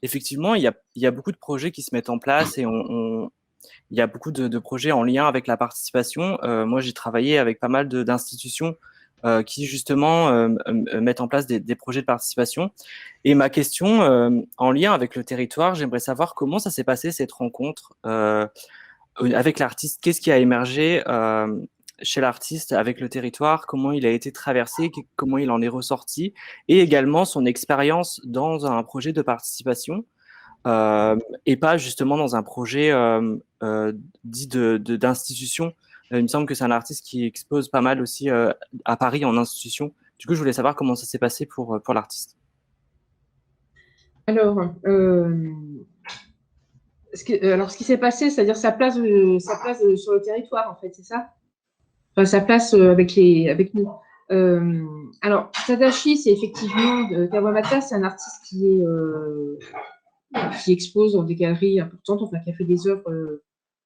effectivement, il y a beaucoup de projets qui se mettent en place et il y a beaucoup de projets en lien avec la participation. Moi, j'ai travaillé avec pas mal d'institutions qui, justement, mettent en place des projets de participation. Et ma question, en lien avec le territoire, j'aimerais savoir comment ça s'est passé, cette rencontre avec l'artiste. Qu'est-ce qui a émergé chez l'artiste avec le territoire, comment il a été traversé, comment il en est ressorti, et également son expérience dans un projet de participation, et pas justement dans un projet dit d'institution. Il me semble que c'est un artiste qui expose pas mal aussi à Paris en institution. Du coup, je voulais savoir comment ça s'est passé pour l'artiste. Alors, ce qui s'est passé, c'est-à-dire sa place sur le territoire, en fait, c'est ça? Enfin, sa place avec nous. Alors, Tadashi, c'est effectivement Kawabata, c'est un artiste qui expose dans des galeries importantes, enfin, qui a fait des œuvres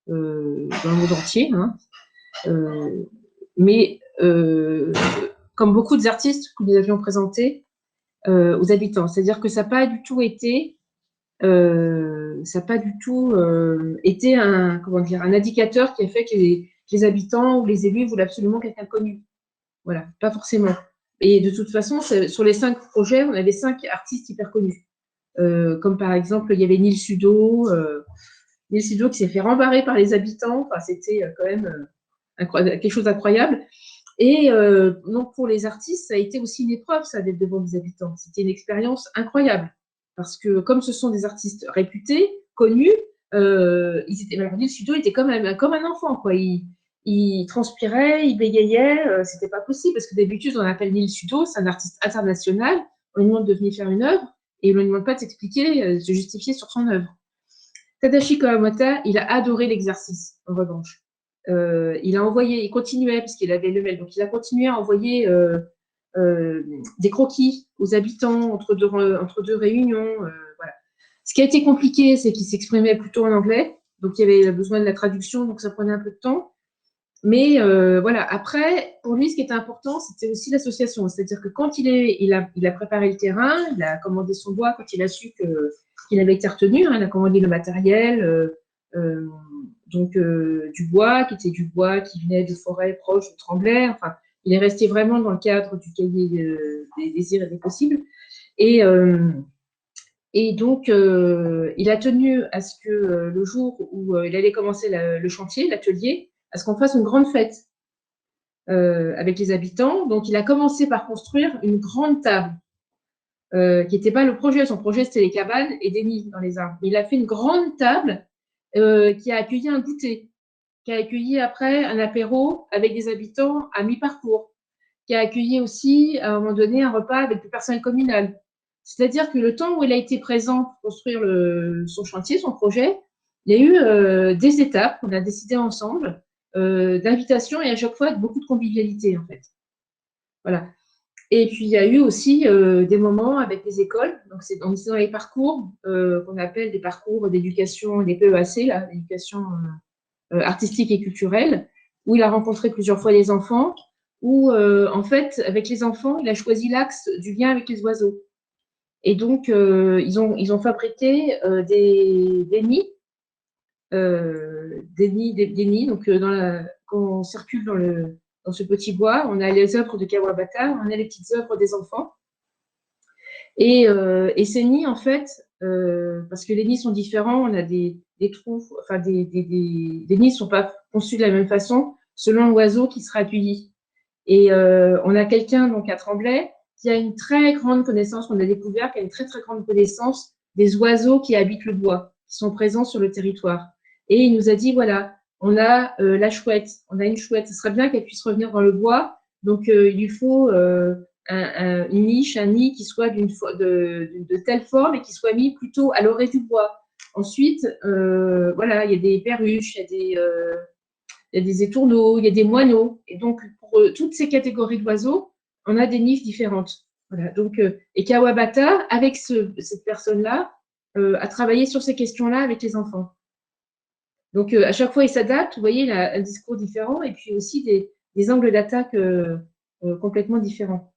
dans le monde entier. Hein. Mais comme beaucoup des artistes que nous avions présentés aux habitants, c'est-à-dire que ça n'a pas du tout été un indicateur qui a fait que les habitants ou les élus voulaient absolument quelqu'un de connu. Voilà, pas forcément. Et de toute façon, sur les 5 projets, on avait 5 artistes hyper connus. Comme par exemple, il y avait Neil Sudo qui s'est fait rembarrer par les habitants. Enfin, c'était quand même quelque chose d'incroyable. Et donc, pour les artistes, ça a été aussi une épreuve, ça, d'être devant des habitants. C'était une expérience incroyable. Parce que comme ce sont des artistes réputés, connus, Neil Sudo était comme un enfant, quoi. Il transpirait, il bégayait, c'était pas possible, parce que d'habitude, on appelle Neil Sudo, c'est un artiste international, on lui demande de venir faire une œuvre, et on ne lui demande pas de s'expliquer, de se justifier sur son œuvre. Tadashi Kawabata, il a adoré l'exercice, en revanche. Il continuait, parce qu'il avait le mail, donc il a continué à envoyer des croquis aux habitants entre deux réunions. Voilà. Ce qui a été compliqué, c'est qu'il s'exprimait plutôt en anglais, donc il y avait besoin de la traduction, donc ça prenait un peu de temps. Mais voilà, après, pour lui, ce qui était important, c'était aussi l'association. C'est-à-dire que quand il a préparé le terrain, il a commandé son bois, quand il a su qu'il avait été retenu, hein, il a commandé le matériel, du bois, qui était du bois qui venait de forêts proches de Tremblay. Enfin, il est resté vraiment dans le cadre du cahier des désirs et des possibles. Et donc, il a tenu à ce que le jour où il allait commencer le chantier, l'atelier, à ce qu'on fasse une grande fête avec les habitants. Donc, il a commencé par construire une grande table qui n'était pas le projet. Son projet, c'était les cabanes et des nids dans les arbres. Il a fait une grande table qui a accueilli un goûter, qui a accueilli après un apéro avec des habitants à mi-parcours, qui a accueilli aussi, à un moment donné, un repas avec le personnel communal. C'est-à-dire que le temps où il a été présent pour construire son chantier, son projet, il y a eu des étapes qu'on a décidées ensemble, d'invitation et à chaque fois beaucoup de convivialité, en fait. Voilà. Et puis, il y a eu aussi des moments avec les écoles. Donc, c'est dans les parcours qu'on appelle des parcours d'éducation, des PEAC, l'éducation artistique et culturelle, où il a rencontré plusieurs fois les enfants, où, en fait, avec les enfants, il a choisi l'axe du lien avec les oiseaux. Et donc, ils ont fabriqué des nids. Donc, quand on circule dans ce petit bois, on a les œuvres de Kawabata, on a les petites œuvres des enfants. Et ces nids, en fait, parce que les nids sont différents, on a des trous, enfin des nids ne sont pas conçus de la même façon selon l'oiseau qui sera accueilli. Et on a quelqu'un donc à Tremblay qui a une très grande connaissance, on a découvert qu'il a une très très grande connaissance des oiseaux qui habitent le bois, qui sont présents sur le territoire. Et il nous a dit, voilà, on a la chouette, on a une chouette, ce serait bien qu'elle puisse revenir dans le bois, donc il lui faut une niche, un nid qui soit de telle forme et qui soit mis plutôt à l'orée du bois. Ensuite, voilà, il y a des perruches, il y a des étourneaux, il y a des moineaux. Et donc, pour toutes ces catégories d'oiseaux, on a des niches différentes. Voilà. Donc, et Kawabata, avec cette personne-là, a travaillé sur ces questions-là avec les enfants. Donc, à chaque fois, il s'adapte. Vous voyez, il a un discours différent et puis aussi des angles d'attaque complètement différents.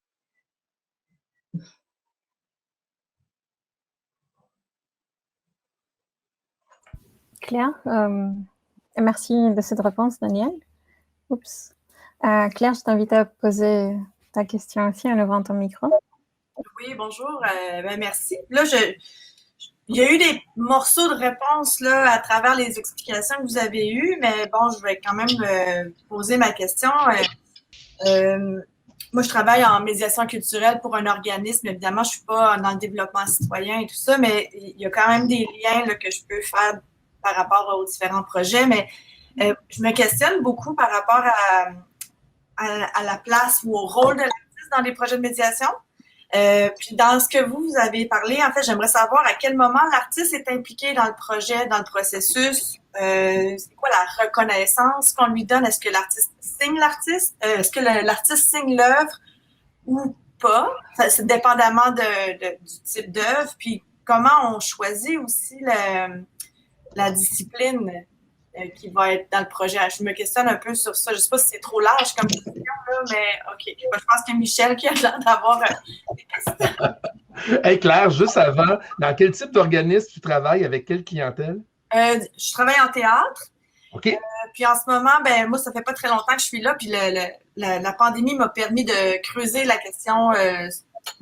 Claire, merci de cette réponse, Daniel. Oups. Claire, je t'invite à poser ta question aussi en ouvrant ton micro. Oui, bonjour. Merci. Là, Il y a eu des morceaux de réponses là, à travers les explications que vous avez eues, mais bon, je vais quand même poser ma question. Moi, je travaille en médiation culturelle pour un organisme. Évidemment, je ne suis pas dans le développement citoyen et tout ça, mais il y a quand même des liens là, que je peux faire par rapport aux différents projets. Mais je me questionne beaucoup par rapport à la place ou au rôle de l'artiste dans les projets de médiation. Puis dans ce que vous avez parlé, en fait, j'aimerais savoir à quel moment l'artiste est impliqué dans le projet, dans le processus. C'est quoi la reconnaissance qu'on lui donne? Est-ce que l'artiste signe l'artiste? Est-ce que l'artiste signe l'œuvre ou pas? C'est dépendamment du type d'œuvre. Puis comment on choisit aussi la discipline qui va être dans le projet. Je me questionne un peu sur ça. Je ne sais pas si c'est trop large comme question, là, mais OK. Je pense que Michel qui a l'air d'avoir des questions. Hey Claire, juste avant, dans quel type d'organisme tu travailles? Avec quelle clientèle? Je travaille en théâtre. OK. Puis en ce moment, ben moi, ça fait pas très longtemps que je suis là. Puis la pandémie m'a permis de creuser la question,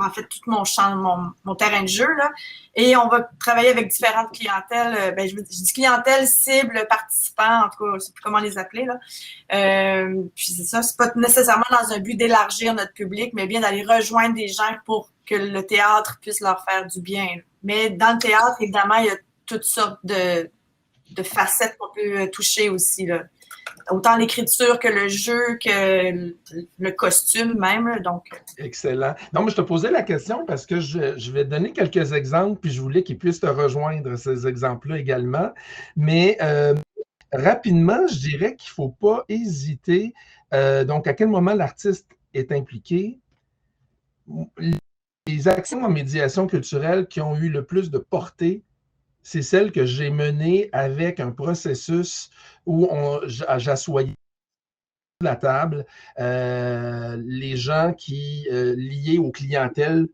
en fait, tout mon champ, mon terrain de jeu, là. Et on va travailler avec différentes clientèles. Je dis clientèle, cible, participants, en tout cas, je ne sais plus comment les appeler, là. Puis c'est ça, c'est pas nécessairement dans un but d'élargir notre public, mais bien d'aller rejoindre des gens pour que le théâtre puisse leur faire du bien. Mais dans le théâtre, évidemment, il y a toutes sortes de facettes qu'on peut toucher aussi, là. Autant l'écriture que le jeu, que le costume même. Donc. Excellent. Non, mais je te posais la question parce que je vais donner quelques exemples, puis je voulais qu'ils puissent te rejoindre, ces exemples-là également. Mais rapidement, je dirais qu'il ne faut pas hésiter. Donc, à quel moment l'artiste est impliqué? Les actions en médiation culturelle qui ont eu le plus de portée, c'est celle que j'ai menée avec un processus où j'assoyais la table les gens qui liés aux clientèles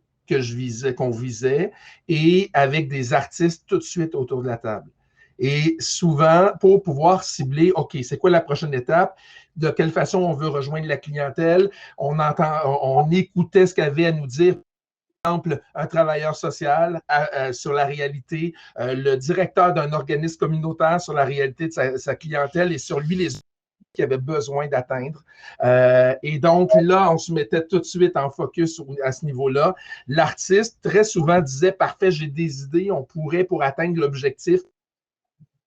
qu'on visait et avec des artistes tout de suite autour de la table. Et souvent, pour pouvoir cibler, OK, c'est quoi la prochaine étape? De quelle façon on veut rejoindre la clientèle? On écoutait ce qu'elle avait à nous dire. Exemple, un travailleur social sur la réalité, le directeur d'un organisme communautaire sur la réalité de sa clientèle et sur lui les qui avaient besoin d'atteindre. Et donc là, on se mettait tout de suite en focus à ce niveau-là. L'artiste, très souvent, disait « Parfait, j'ai des idées, on pourrait, pour atteindre l'objectif,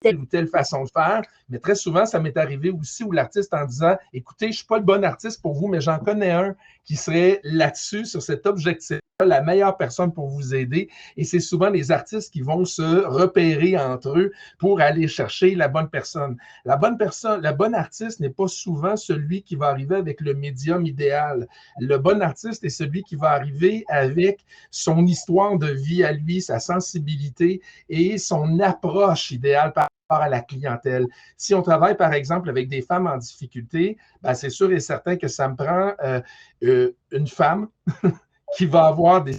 telle ou telle façon de faire. » Mais très souvent, ça m'est arrivé aussi où l'artiste en disant « Écoutez, je ne suis pas le bon artiste pour vous, mais j'en connais un qui serait là-dessus, sur cet objectif, la meilleure personne pour vous aider. » Et c'est souvent les artistes qui vont se repérer entre eux pour aller chercher la bonne personne. La bonne artiste n'est pas souvent celui qui va arriver avec le médium idéal. Le bon artiste est celui qui va arriver avec son histoire de vie à lui, sa sensibilité et son approche idéale par rapport à la clientèle. Si on travaille, par exemple, avec des femmes en difficulté, ben c'est sûr et certain que ça me prend une femme qui va avoir des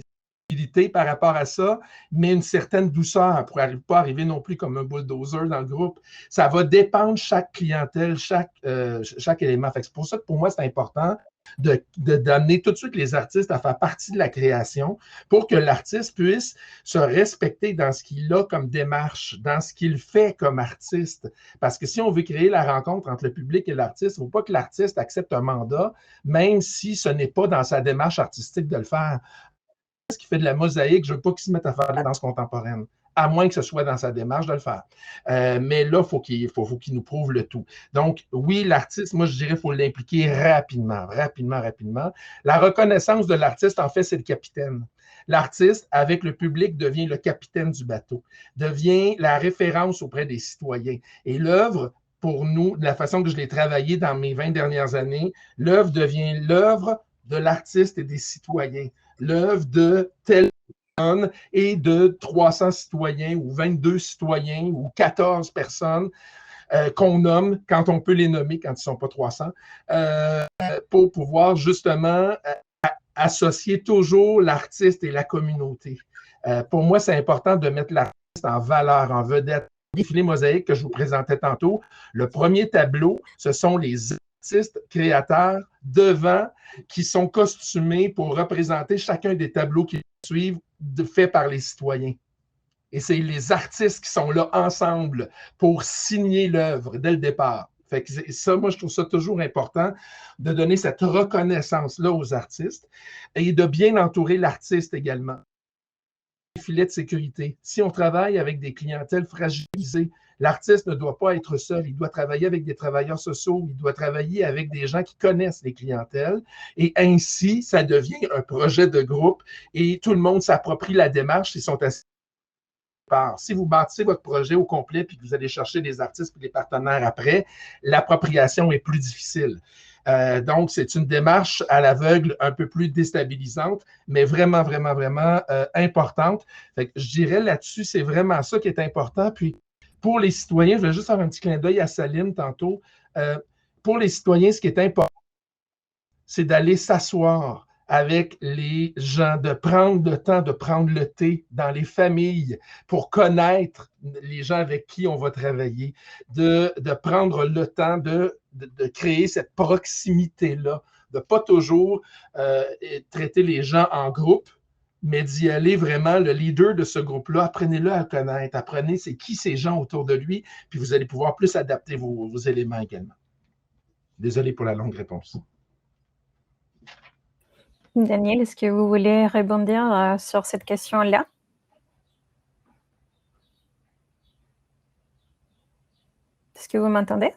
sensibilités par rapport à ça, mais une certaine douceur pour ne pas arriver non plus comme un bulldozer dans le groupe. Ça va dépendre chaque clientèle, chaque élément. C'est pour ça que pour moi, c'est important d'amener tout de suite les artistes à faire partie de la création pour que l'artiste puisse se respecter dans ce qu'il a comme démarche, dans ce qu'il fait comme artiste. Parce que si on veut créer la rencontre entre le public et l'artiste, il ne faut pas que l'artiste accepte un mandat, même si ce n'est pas dans sa démarche artistique de le faire. Qui fait de la mosaïque, je ne veux pas qu'il se mette à faire de la danse contemporaine, à moins que ce soit dans sa démarche de le faire. Mais là, faut qu'il nous prouve le tout. Donc, oui, l'artiste, moi, je dirais qu'il faut l'impliquer rapidement. La reconnaissance de l'artiste, en fait, c'est le capitaine. L'artiste, avec le public, devient le capitaine du bateau, devient la référence auprès des citoyens. Et l'œuvre, pour nous, de la façon que je l'ai travaillée dans mes 20 dernières années, l'œuvre devient l'œuvre de l'artiste et des citoyens. L'œuvre de telle personne et de 300 citoyens ou 22 citoyens ou 14 personnes qu'on nomme quand on peut les nommer, quand ils ne sont pas 300, pour pouvoir justement associer toujours l'artiste et la communauté. Pour moi, c'est important de mettre l'artiste en valeur, en vedette. Le défilé mosaïque que je vous présentais tantôt, le premier tableau, ce sont les artistes créateurs devant qui sont costumés pour représenter chacun des tableaux qui suivent faits par les citoyens. Et c'est les artistes qui sont là ensemble pour signer l'œuvre dès le départ. Fait que ça, moi, je trouve ça toujours important de donner cette reconnaissance-là aux artistes et de bien entourer l'artiste également. Filet de sécurité. Si on travaille avec des clientèles fragilisées, l'artiste ne doit pas être seul. Il doit travailler avec des travailleurs sociaux. Il doit travailler avec des gens qui connaissent les clientèles. Et ainsi, ça devient un projet de groupe et tout le monde s'approprie la démarche. Ils sont assis. Si vous bâtissez votre projet au complet puis que vous allez chercher des artistes et des partenaires après, l'appropriation est plus difficile. Donc, c'est une démarche à l'aveugle un peu plus déstabilisante, mais vraiment, vraiment, vraiment importante. Fait que je dirais là-dessus, c'est vraiment ça qui est important. Puis, pour les citoyens, je vais juste faire un petit clin d'œil à Salim tantôt. Pour les citoyens, ce qui est important, c'est d'aller s'asseoir avec les gens, de prendre le temps de prendre le thé dans les familles pour connaître les gens avec qui on va travailler, de prendre le temps de créer cette proximité-là, de ne pas toujours traiter les gens en groupe, mais d'y aller vraiment le leader de ce groupe-là. Apprenez-le à le connaître, apprenez c'est qui ces gens autour de lui, puis vous allez pouvoir plus adapter vos éléments également. Désolé pour la longue réponse. Daniel, est-ce que vous voulez rebondir sur cette question-là? Est-ce que vous m'entendez?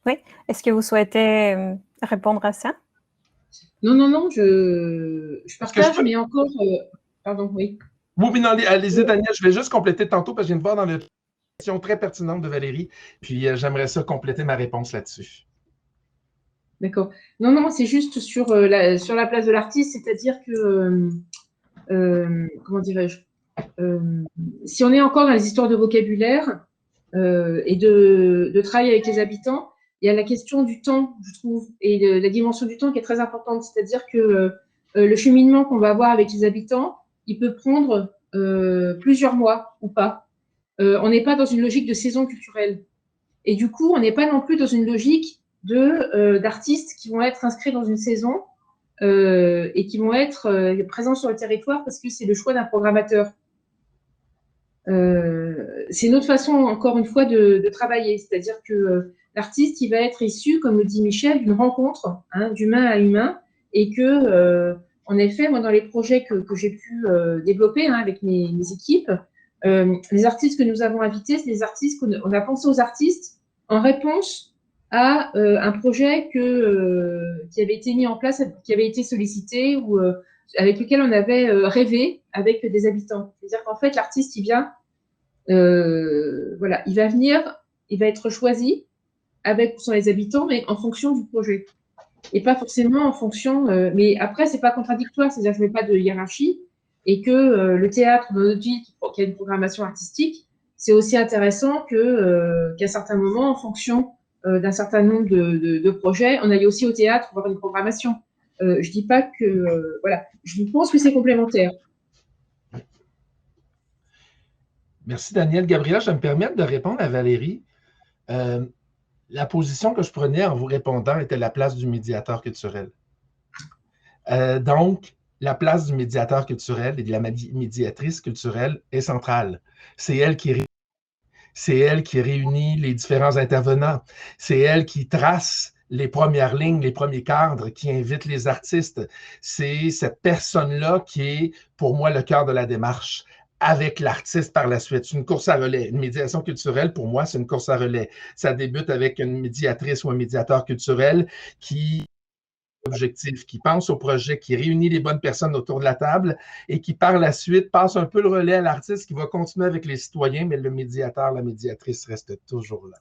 Oui. Est-ce que vous souhaitez répondre à ça? Non, je partage, mais encore... pardon, oui. Oui, non, allez-y, Daniel, je vais juste compléter tantôt parce que je viens de voir dans la question très pertinente de Valérie, puis j'aimerais ça compléter ma réponse là-dessus. D'accord. Non, c'est juste sur la place de l'artiste, c'est-à-dire que, comment dirais-je, si on est encore dans les histoires de vocabulaire et de travail avec les habitants, il y a la question du temps, je trouve, et la dimension du temps qui est très importante, c'est-à-dire que le cheminement qu'on va avoir avec les habitants, il peut prendre plusieurs mois ou pas. On n'est pas dans une logique de saison culturelle. Et du coup, on n'est pas non plus dans une logique d'artistes qui vont être inscrits dans une saison et qui vont être présents sur le territoire parce que c'est le choix d'un programmateur. C'est une autre façon, encore une fois, de travailler. C'est-à-dire que l'artiste, il va être issu, comme le dit Michel, d'une rencontre d'humain à humain et que, en effet, moi, dans les projets que j'ai pu développer avec mes équipes, les artistes que nous avons invités, c'est des artistes qu'on a pensé aux artistes en réponse à un projet qui avait été mis en place, qui avait été sollicité ou avec lequel on avait rêvé avec des habitants. C'est-à-dire qu'en fait, l'artiste, il vient, voilà, il va venir, il va être choisi avec ou sans les habitants, mais en fonction du projet. Et pas forcément en fonction... mais après, c'est pas contradictoire, c'est-à-dire que je ne mets pas de hiérarchie et que le théâtre dans notre ville, qui a une programmation artistique, c'est aussi intéressant qu'à certains moments, en fonction d'un certain nombre de projets, on aille aussi au théâtre voir une programmation. Je dis pas que... voilà, je pense que c'est complémentaire. Merci, Daniel. Gabriel, je vais me permettre de répondre à Valérie. La position que je prenais en vous répondant était la place du médiateur culturel. Donc, la place du médiateur culturel et de la médiatrice culturelle est centrale. C'est elle qui réunit les différents intervenants. C'est elle qui trace les premières lignes, les premiers cadres, qui invite les artistes. C'est cette personne-là qui est, pour moi, le cœur de la démarche avec l'artiste par la suite. C'est une course à relais. Une médiation culturelle, pour moi, c'est une course à relais. Ça débute avec une médiatrice ou un médiateur culturel qui objectif, qui pense au projet, qui réunit les bonnes personnes autour de la table et qui, par la suite, passe un peu le relais à l'artiste qui va continuer avec les citoyens, mais le médiateur, la médiatrice reste toujours là.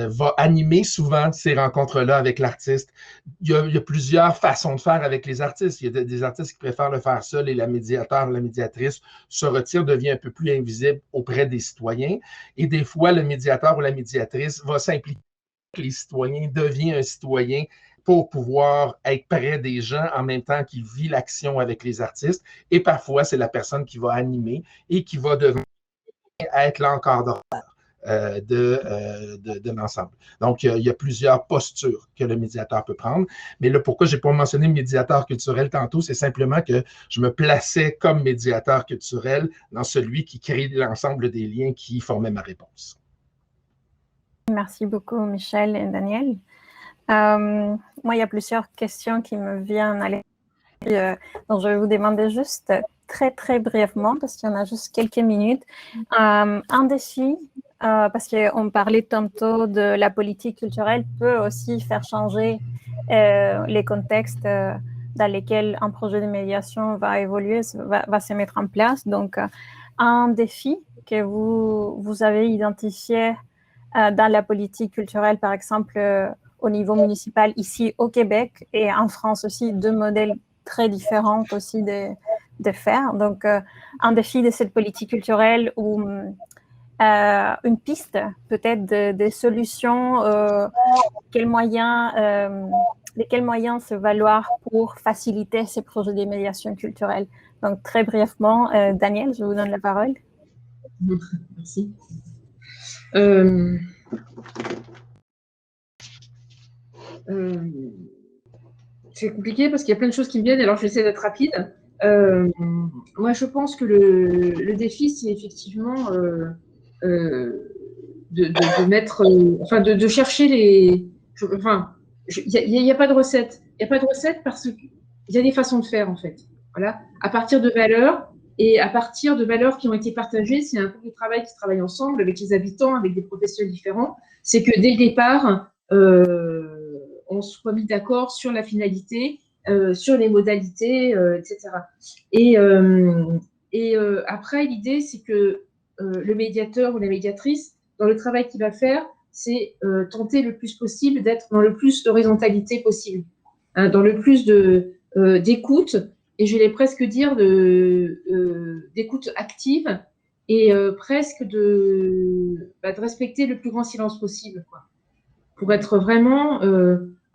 Va animer souvent ces rencontres-là avec l'artiste. Il y a plusieurs façons de faire avec les artistes. Il y a des artistes qui préfèrent le faire seul et la médiateur, la médiatrice se retire, devient un peu plus invisible auprès des citoyens. Et des fois, le médiateur ou la médiatrice va s'impliquer les citoyens, devient un citoyen pour pouvoir être près des gens en même temps qu'il vit l'action avec les artistes. Et parfois, c'est la personne qui va animer et qui va devenir être l'encadreur. de l'ensemble. Donc, il y a plusieurs postures que le médiateur peut prendre. Mais là, pourquoi je n'ai pas mentionné médiateur culturel tantôt, c'est simplement que je me plaçais comme médiateur culturel dans celui qui crée l'ensemble des liens qui formaient ma réponse. Merci beaucoup, Michel et Daniel. Moi, il y a plusieurs questions qui me viennent à l'esprit, donc je vais vous demander juste très, très brièvement, parce qu'il y en a juste quelques minutes, un défi, parce qu'on parlait tantôt de la politique culturelle, peut aussi faire changer les contextes dans lesquels un projet de médiation va évoluer, va se mettre en place. Donc, un défi que vous avez identifié dans la politique culturelle, par exemple, au niveau municipal, ici au Québec et en France aussi, deux modèles très différents aussi de faire. Donc, un défi de cette politique culturelle ou une piste peut-être des solutions, de quels moyens se valoir pour faciliter ces projets de médiation culturelle. Donc, très brièvement, Daniel, je vous donne la parole. Merci. C'est compliqué parce qu'il y a plein de choses qui me viennent, alors je vais essayer d'être rapide. Moi, je pense que le défi, c'est effectivement de mettre, de chercher les. Il n'y a pas de recette. Il n'y a pas de recette parce qu'il y a des façons de faire, en fait. Voilà. À partir de valeurs et à partir de valeurs qui ont été partagées, c'est un groupe de travail qui travaille ensemble avec les habitants, avec des professionnels différents. C'est que dès le départ, on soit mis d'accord sur la finalité, sur les modalités, etc. Et après, l'idée, c'est que le médiateur ou la médiatrice, dans le travail qu'il va faire, c'est tenter le plus possible d'être dans le plus d'horizontalité possible, hein, dans le plus d'écoute, et je vais presque dire d'écoute active, et presque de respecter le plus grand silence possible, quoi, pour être vraiment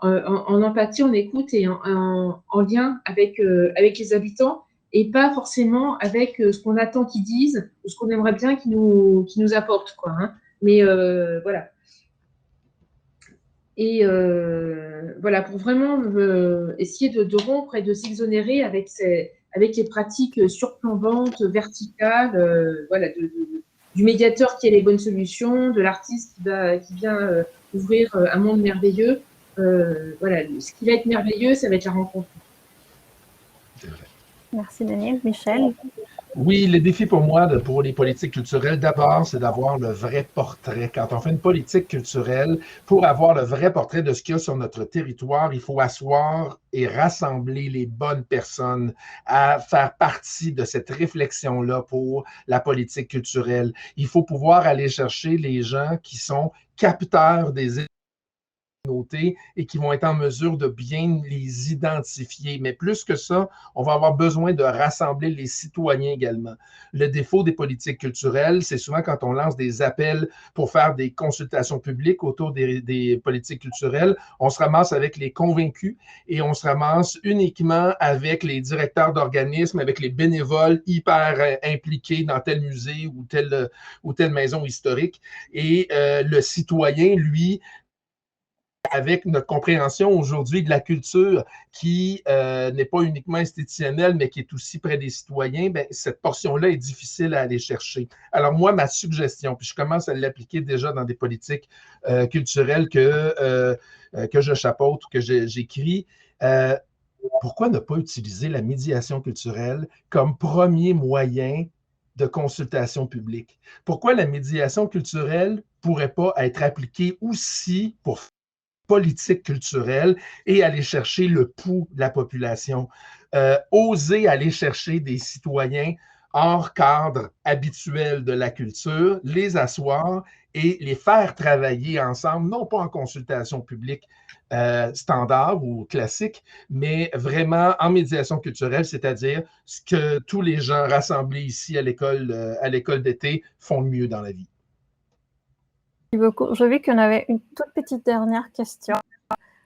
en empathie, en écoute et en lien avec les habitants, et pas forcément avec ce qu'on attend qu'ils disent ou ce qu'on aimerait bien qu'ils nous apportent, quoi, hein. Mais voilà. Et voilà, pour vraiment essayer de rompre et de s'exonérer avec les pratiques surplombantes, verticales, voilà, du médiateur qui a les bonnes solutions, de l'artiste qui vient ouvrir un monde merveilleux. Voilà, ce qui va être merveilleux, ça va être la rencontre. Merci Daniel. Michel? Oui, le défi pour moi, pour les politiques culturelles, d'abord, c'est d'avoir le vrai portrait. Quand on fait une politique culturelle, pour avoir le vrai portrait de ce qu'il y a sur notre territoire, il faut asseoir et rassembler les bonnes personnes à faire partie de cette réflexion-là pour la politique culturelle. Il faut pouvoir aller chercher les gens qui sont capteurs des et qui vont être en mesure de bien les identifier. Mais plus que ça, on va avoir besoin de rassembler les citoyens également. Le défaut des politiques culturelles, c'est souvent quand on lance des appels pour faire des consultations publiques autour des politiques culturelles, on se ramasse avec les convaincus et on se ramasse uniquement avec les directeurs d'organismes, avec les bénévoles hyper impliqués dans tel musée ou telle maison historique. Et le citoyen, lui, avec notre compréhension aujourd'hui de la culture qui n'est pas uniquement institutionnelle, mais qui est aussi près des citoyens, bien, cette portion-là est difficile à aller chercher. Alors moi, ma suggestion, puis je commence à l'appliquer déjà dans des politiques culturelles que je chapeaute ou que j'écris, pourquoi ne pas utiliser la médiation culturelle comme premier moyen de consultation publique? Pourquoi la médiation culturelle ne pourrait pas être appliquée aussi pour politique culturelle et aller chercher le pouls de la population. Oser aller chercher des citoyens hors cadre habituel de la culture, les asseoir et les faire travailler ensemble, non pas en consultation publique standard ou classique, mais vraiment en médiation culturelle, c'est-à-dire ce que tous les gens rassemblés ici à l'école d'été font le mieux dans la vie. Merci beaucoup. Je vu qu'on avait une toute petite dernière question.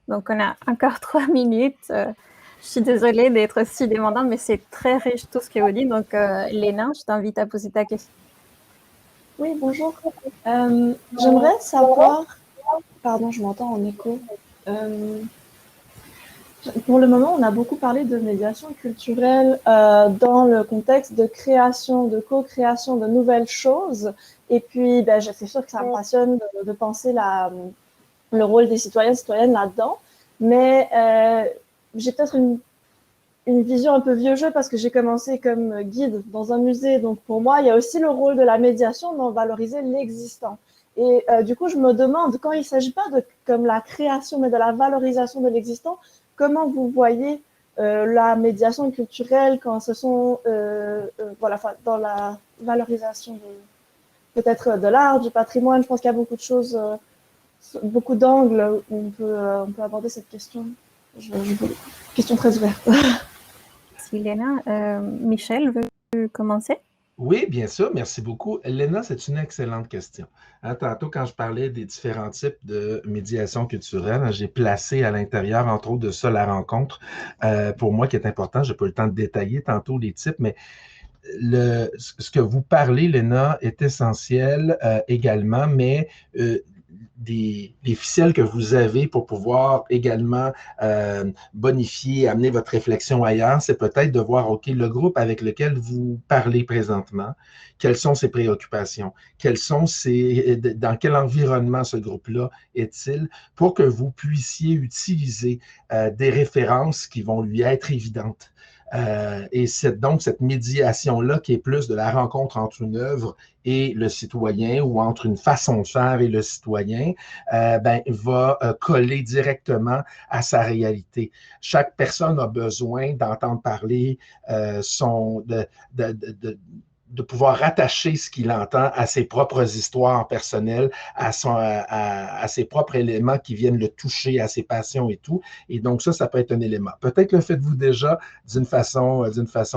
Donc, on a encore 3 minutes. Je suis désolée d'être si demandante, mais c'est très riche tout ce que vous dites. Donc, Léna, je t'invite à poser ta question. Oui, bonjour. J'aimerais savoir, pardon, je m'entends en écho. Pour le moment, on a beaucoup parlé de médiation culturelle dans le contexte de création, de co-création de nouvelles choses. Et puis, c'est sûr que ça me passionne de penser le rôle des citoyens et citoyennes là-dedans. Mais j'ai peut-être une vision un peu vieux jeu parce que j'ai commencé comme guide dans un musée. Donc, pour moi, il y a aussi le rôle de la médiation dans valoriser l'existant. Et du coup, je me demande, quand il ne s'agit pas de comme la création, mais de la valorisation de l'existant, comment vous voyez la médiation culturelle quand ce sont dans la valorisation peut-être de l'art, du patrimoine? Je pense qu'il y a beaucoup de choses, beaucoup d'angles où on peut aborder cette question. Question très ouverte. Merci Léna. Michel, veux-tu commencer? Oui, bien sûr, merci beaucoup. Léna, c'est une excellente question. Tantôt, quand je parlais des différents types de médiation culturelle, j'ai placé à l'intérieur, entre autres, de ça, la rencontre. Pour moi, qui est important, je n'ai pas eu le temps de détailler tantôt les types, mais ce que vous parlez, Léna, est essentiel également, mais les ficelles que vous avez pour pouvoir également bonifier, amener votre réflexion ailleurs, c'est peut-être de voir, OK, le groupe avec lequel vous parlez présentement, quelles sont ses préoccupations, dans quel environnement ce groupe-là est-il, pour que vous puissiez utiliser des références qui vont lui être évidentes. Et c'est donc cette médiation-là qui est plus de la rencontre entre une œuvre et le citoyen ou entre une façon de faire et le citoyen, va coller directement à sa réalité. Chaque personne a besoin d'entendre parler de pouvoir rattacher ce qu'il entend à ses propres histoires personnelles, à ses propres éléments qui viennent le toucher, à ses passions et tout. Et donc ça peut être un élément. Peut-être le faites-vous déjà d'une façon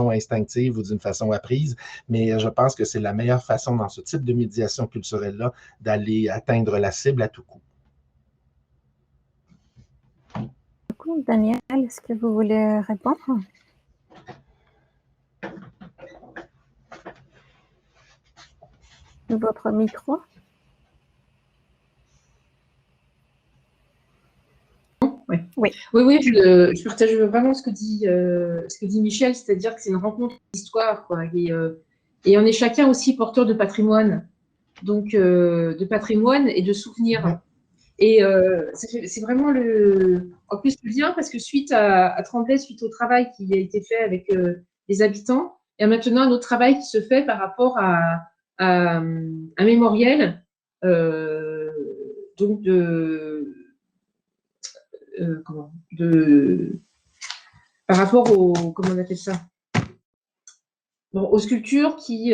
instinctive ou d'une façon apprise, mais je pense que c'est la meilleure façon dans ce type de médiation culturelle-là d'aller atteindre la cible à tout coup. Daniel, est-ce que vous voulez répondre? Votre micro. Oui, je partage vraiment ce que dit Michel, c'est-à-dire que c'est une rencontre d'histoire, quoi. Et on est chacun aussi porteur de patrimoine, donc de patrimoine et de souvenirs. Et c'est vraiment en plus le lien, parce que suite à Tremblay, suite au travail qui a été fait avec les habitants, il y a maintenant un autre travail qui se fait par rapport à un mémoriel, donc par rapport comment on appelle ça, aux sculptures qui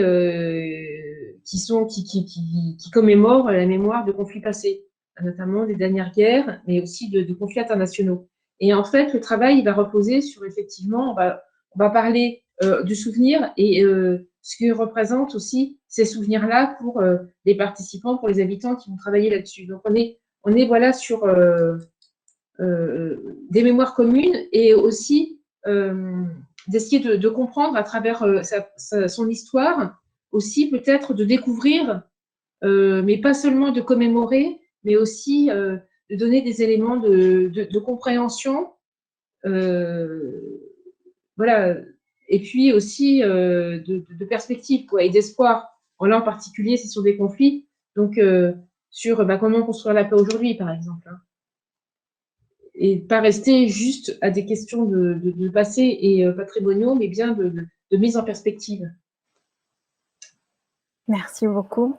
commémorent la mémoire de conflits passés, notamment des dernières guerres, mais aussi de conflits internationaux. Et en fait, le travail il va reposer sur, effectivement, on va parler du souvenir et ce que représentent aussi ces souvenirs-là pour les participants, pour les habitants qui vont travailler là-dessus. Donc on est voilà sur des mémoires communes et aussi d'essayer de comprendre à travers son histoire, aussi peut-être de découvrir, mais pas seulement de commémorer, mais aussi de donner des éléments de compréhension, voilà, et puis aussi de perspective, quoi, et d'espoir. Là en particulier, c'est sur des conflits, donc sur comment construire la paix aujourd'hui, par exemple, hein. Et pas rester juste à des questions de passé et patrimoniaux, mais bien de mise en perspective. Merci beaucoup.